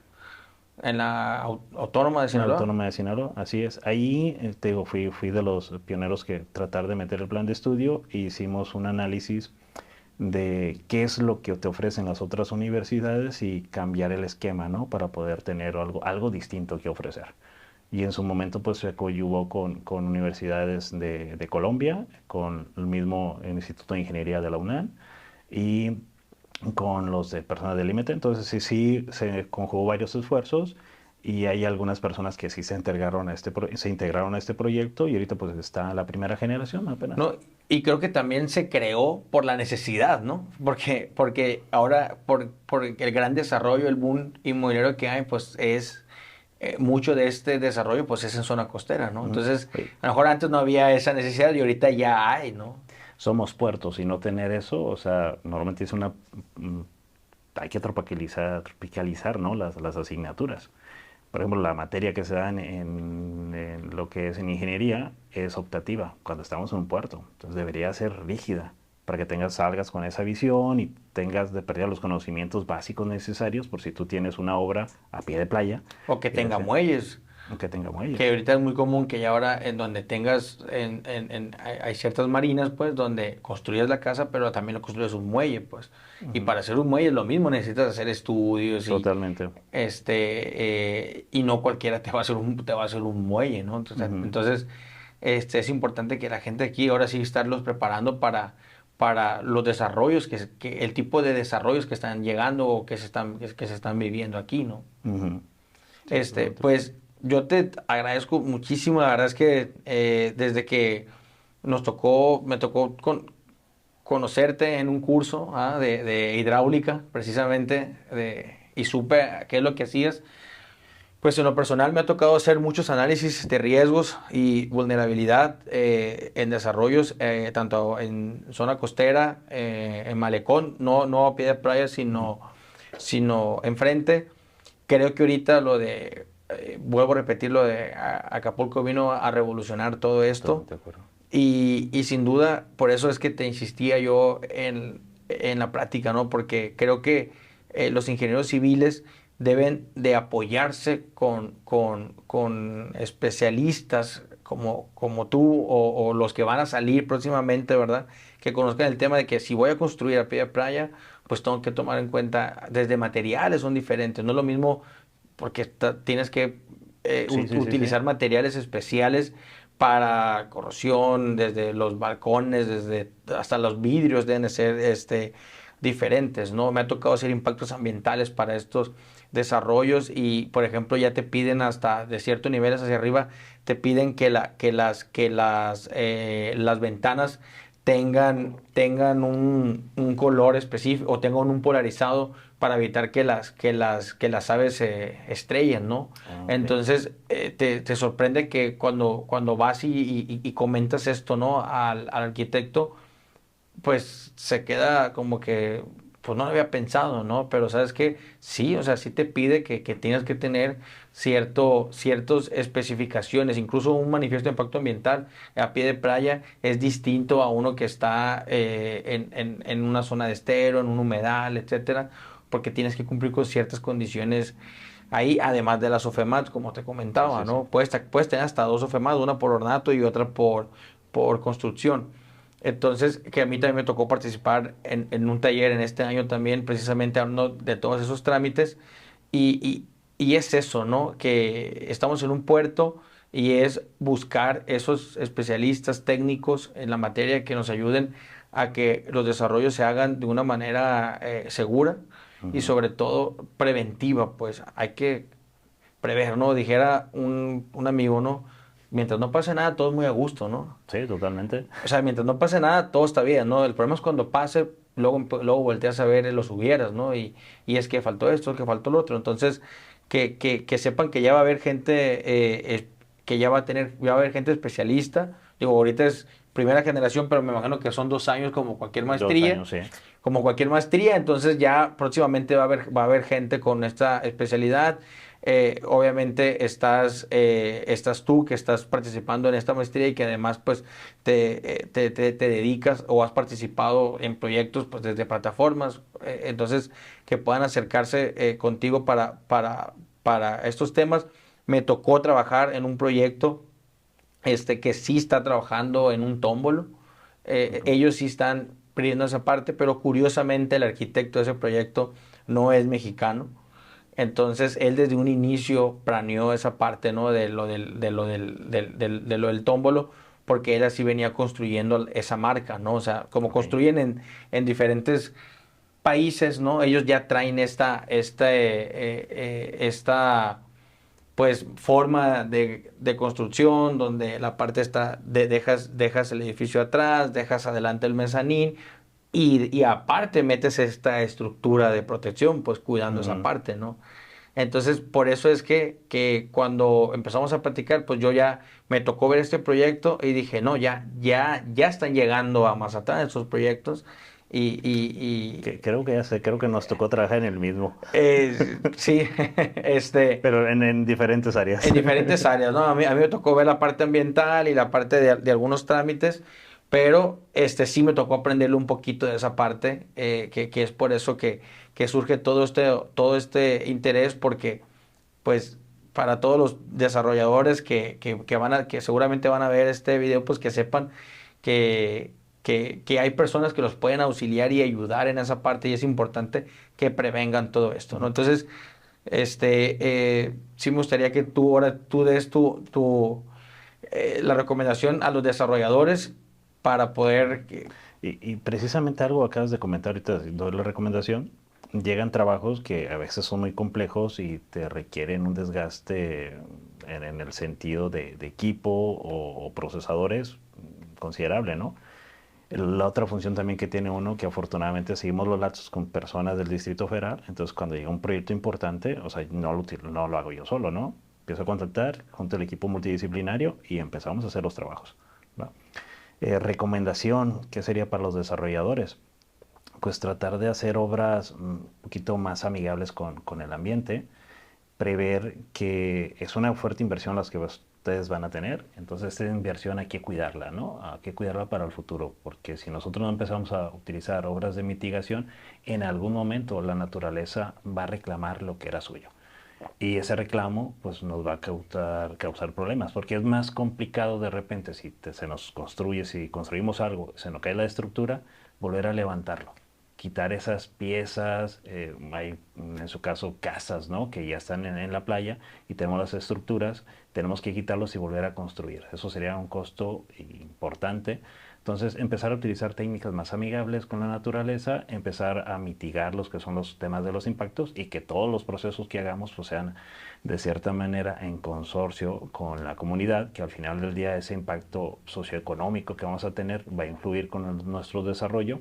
Autónoma de En la Sinaloa. Autónoma de Sinaloa, así es. Ahí, te digo, fui de los pioneros que tratar de meter el plan de estudio e hicimos un análisis de qué es lo que te ofrecen las otras universidades y cambiar el esquema, ¿no? Para poder tener algo distinto que ofrecer. Y en su momento, pues se coadyuvó con universidades de Colombia, con el mismo Instituto de Ingeniería de la UNAM y con los de personas del IMET. Entonces sí se conjugó varios esfuerzos y hay algunas personas que sí se integraron a este proyecto y ahorita pues está la primera generación apenas. No, y creo que también se creó por la necesidad, ¿no? Porque ahora, por el gran desarrollo, el boom inmobiliario que hay, pues es mucho de este desarrollo, pues es en zona costera, ¿no? Entonces, Oye, a lo mejor antes no había esa necesidad y ahorita ya hay, ¿no? somos puertos y no tener eso, o sea, normalmente mm, hay que tropicalizar, ¿no? Las asignaturas. Por ejemplo, la materia que se da en lo que es en ingeniería es optativa cuando estamos en un puerto. Entonces debería ser rígida para que salgas con esa visión y tengas de perder los conocimientos básicos necesarios por si tú tienes una obra a pie de playa, O que ya tenga sea, muelles. que tenga Que muelles. ahorita es muy común que ya ahora en donde tengas, hay ciertas marinas, pues, donde construyes la casa, pero también lo construyes un muelle, pues. Y Ujú. para hacer un muelle es lo mismo, necesitas hacer estudios Totalmente. y no cualquiera te va a hacer un muelle, ¿no? Ujú. Entonces, es importante que la gente aquí ahora sí estarlos preparando para los desarrollos, el tipo de desarrollos que están llegando o que se están viviendo aquí, ¿no? Ujú. Sí, totalmente. Pues yo te agradezco muchísimo, la verdad es que desde que me tocó conocerte en un curso de hidráulica, precisamente, y supe qué es lo que hacías. Pues en lo personal me ha tocado hacer muchos análisis de riesgos y vulnerabilidad en desarrollos, tanto en zona costera, en malecón, no a pie de playa, Ujú. sino enfrente. Creo que ahorita vuelvo a repetir, lo de Acapulco vino a revolucionar todo esto. Totalmente de acuerdo. Y sin duda, por eso es que te insistía yo en la práctica, ¿no? Porque creo que los ingenieros civiles deben de apoyarse con especialistas como tú o los que van a salir próximamente, ¿verdad? Que conozcan el tema de que si voy a construir a pie de playa, pues tengo que tomar en cuenta, desde materiales son diferentes, no es lo mismo porque tienes que Sí, sí, sí, sí. utilizar materiales especiales para corrosión, desde los balcones, desde hasta los vidrios deben de ser diferentes, ¿no? Me ha tocado hacer impactos ambientales para estos desarrollos y, por ejemplo, ya te piden hasta de ciertos niveles hacia arriba, te piden las ventanas tengan un color específico o tengan un polarizado para evitar que las aves se estrellen, ¿no? Ah, ok. Entonces, te sorprende que cuando vas y comentas esto, ¿no? Al arquitecto, pues se queda como que, pues no lo había pensado, ¿no? Pero sabes que sí, o sea, sí te pide que tienes que tener ciertas especificaciones, incluso un manifiesto de impacto ambiental a pie de playa es distinto a uno que está en una zona de estero, en un humedal, etcétera, porque tienes que cumplir con ciertas condiciones ahí, además de las OFEMAT, como te Sí, comentaba, sí, sí. ¿no? Puedes tener hasta dos OFEMAT, una por ornato y otra por construcción. Entonces, que a mí también me tocó participar en un taller en este año también, precisamente hablando de todos esos trámites. Y, y es eso, ¿no? Que estamos en un puerto y es buscar esos especialistas técnicos en la materia que nos ayuden a que los desarrollos se hagan de una manera segura y sobre todo preventiva, pues hay que prever, ¿no? Dijera un amigo, ¿no? Mientras no pase nada, todo es muy a gusto, ¿no? Sí, totalmente. O sea, mientras no pase nada, todo está bien, ¿no? El problema es cuando pase, luego volteas a ver los hubieras, ¿no? Y es que faltó esto, que faltó lo otro. Entonces, que sepan que ya va a haber gente, que ya va a haber gente especialista. Digo, ahorita es primera generación, pero me imagino que son 2 años como cualquier 2 años, maestría. sí. Como cualquier maestría, entonces ya próximamente va a haber gente con esta especialidad. Obviamente estás tú que estás participando en esta maestría y que además pues te dedicas o has participado en proyectos pues desde plataformas, entonces que puedan acercarse contigo para estos temas. Me tocó trabajar en un proyecto que sí está trabajando en un tómbolo. Ellos sí están pidiendo esa parte, pero curiosamente el arquitecto de ese proyecto no es mexicano. Entonces él desde un inicio planeó esa parte, ¿no? De lo del tómbolo, porque él así venía construyendo esa marca, ¿no? O sea, como Ok. construyen en diferentes países, ¿no? Ellos ya traen esta pues forma de construcción donde la parte está, dejas el edificio atrás, dejas adelante el mezanín y aparte metes esta estructura de protección, pues cuidando esa Ujú. parte, ¿no? Entonces, por eso es que cuando empezamos a practicar, pues yo ya me tocó ver este proyecto y dije, no, ya están llegando a Mazatlán estos proyectos Creo que ya sé, creo que nos tocó trabajar en el mismo, sí, pero en diferentes áreas. en diferentes áreas, ¿no? A mí me tocó ver la parte ambiental y la parte de algunos trámites, pero sí me tocó aprenderle un poquito de esa parte, que es por eso que surge todo este interés, porque, pues, para todos los desarrolladores que seguramente van a ver este video, pues que sepan que, que hay personas que los pueden auxiliar y ayudar en esa parte, y es importante que prevengan todo esto, ¿no? Entonces, sí me gustaría que tú des la recomendación a los desarrolladores para poder. Y precisamente algo acabas de comentar ahorita, doy la recomendación. Llegan trabajos que a veces son muy complejos y te requieren un desgaste en el sentido de equipo o procesadores considerable, ¿no? La otra función también que tiene uno, que afortunadamente seguimos los lazos con personas del Distrito Federal, entonces cuando llega un proyecto importante, o sea, no lo hago yo solo, ¿no? Empiezo a contactar junto al equipo multidisciplinario y empezamos a hacer los trabajos, ¿no? Recomendación, ¿qué sería para los desarrolladores? Pues tratar de hacer obras un poquito más amigables con el ambiente, prever que es una fuerte inversión las que ustedes van a tener, entonces esta inversión hay que cuidarla, ¿no? Hay que cuidarla para el futuro, porque si nosotros no empezamos a utilizar obras de mitigación, en algún momento la naturaleza va a reclamar lo que era suyo. Y ese reclamo pues nos va a causar problemas, porque es más complicado de repente se nos construye, si construimos algo, se nos cae la estructura, volver a levantarlo, quitar esas piezas, hay en su caso casas, ¿no? Que ya están en la playa y tenemos las estructuras, tenemos que quitarlos y volver a construir. Eso sería un costo importante. Entonces, empezar a utilizar técnicas más amigables con la naturaleza, empezar a mitigar los que son los temas de los impactos y que todos los procesos que hagamos pues, sean de cierta manera en consorcio con la comunidad, que al final del día ese impacto socioeconómico que vamos a tener va a influir con nuestro desarrollo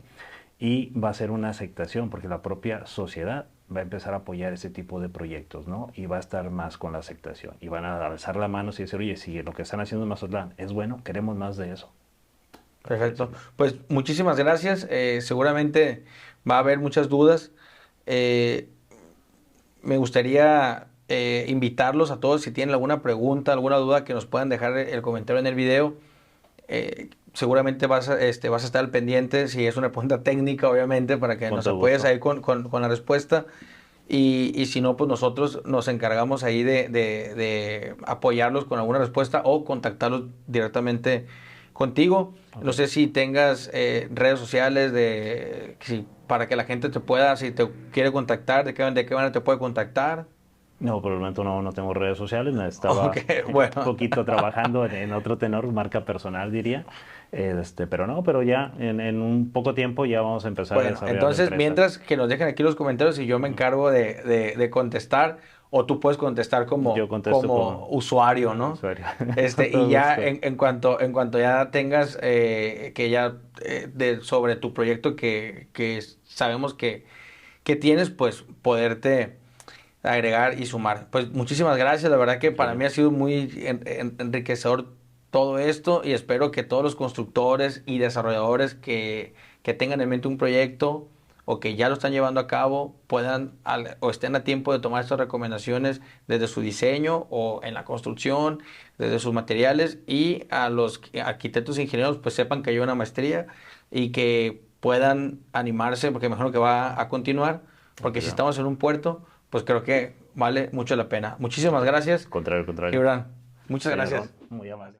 y va a ser una aceptación porque la propia sociedad va a empezar a apoyar ese tipo de proyectos, ¿no? Y va a estar más con la aceptación y van a alzar la mano y decir, oye, si lo que están haciendo en Mazatlán es bueno, queremos más de eso. Perfecto. Pues muchísimas gracias. Seguramente va a haber muchas dudas. Eh, Me gustaría invitarlos a todos, si tienen alguna pregunta, alguna duda, que nos puedan dejar el comentario en el video. Seguramente vas a estar al pendiente, si es una pregunta técnica, obviamente, para que Con nos todo apoyes gusto. ahí con la respuesta. Y si no, pues nosotros nos encargamos ahí de apoyarlos con alguna respuesta o contactarlos directamente contigo. No Ok. sé si tengas redes sociales para que la gente te pueda, si te quiere contactar, de qué manera te puede contactar. No, por el momento no tengo redes sociales, Ok, estaba un bueno. poquito trabajando en otro tenor, marca personal diría. Pero no, pero ya en un poco tiempo ya vamos a empezar a Bueno, desarrollar la entonces, empresa. mientras que nos dejen aquí los comentarios y yo me encargo de contestar, o tú puedes contestar Yo contesto como usuario, como ¿no? usuario. Con Y todo ya gusto. en cuanto ya tengas que ya sobre tu proyecto que sabemos que tienes, pues poderte agregar y sumar. Pues muchísimas gracias, la verdad que para Increíble. mí ha sido muy enriquecedor todo esto y espero que todos los constructores y desarrolladores que tengan en mente un proyecto o que ya lo están llevando a cabo puedan o estén a tiempo de tomar estas recomendaciones desde su diseño o en la construcción, desde sus materiales y a los arquitectos e ingenieros pues sepan que hay una maestría y que puedan animarse porque me imagino que va a continuar porque si Claro. estamos en un puerto pues creo que vale mucho la pena. Muchísimas gracias, Contrario, contrario. Gibran. Muchas Señor gracias. Ron, muy amable.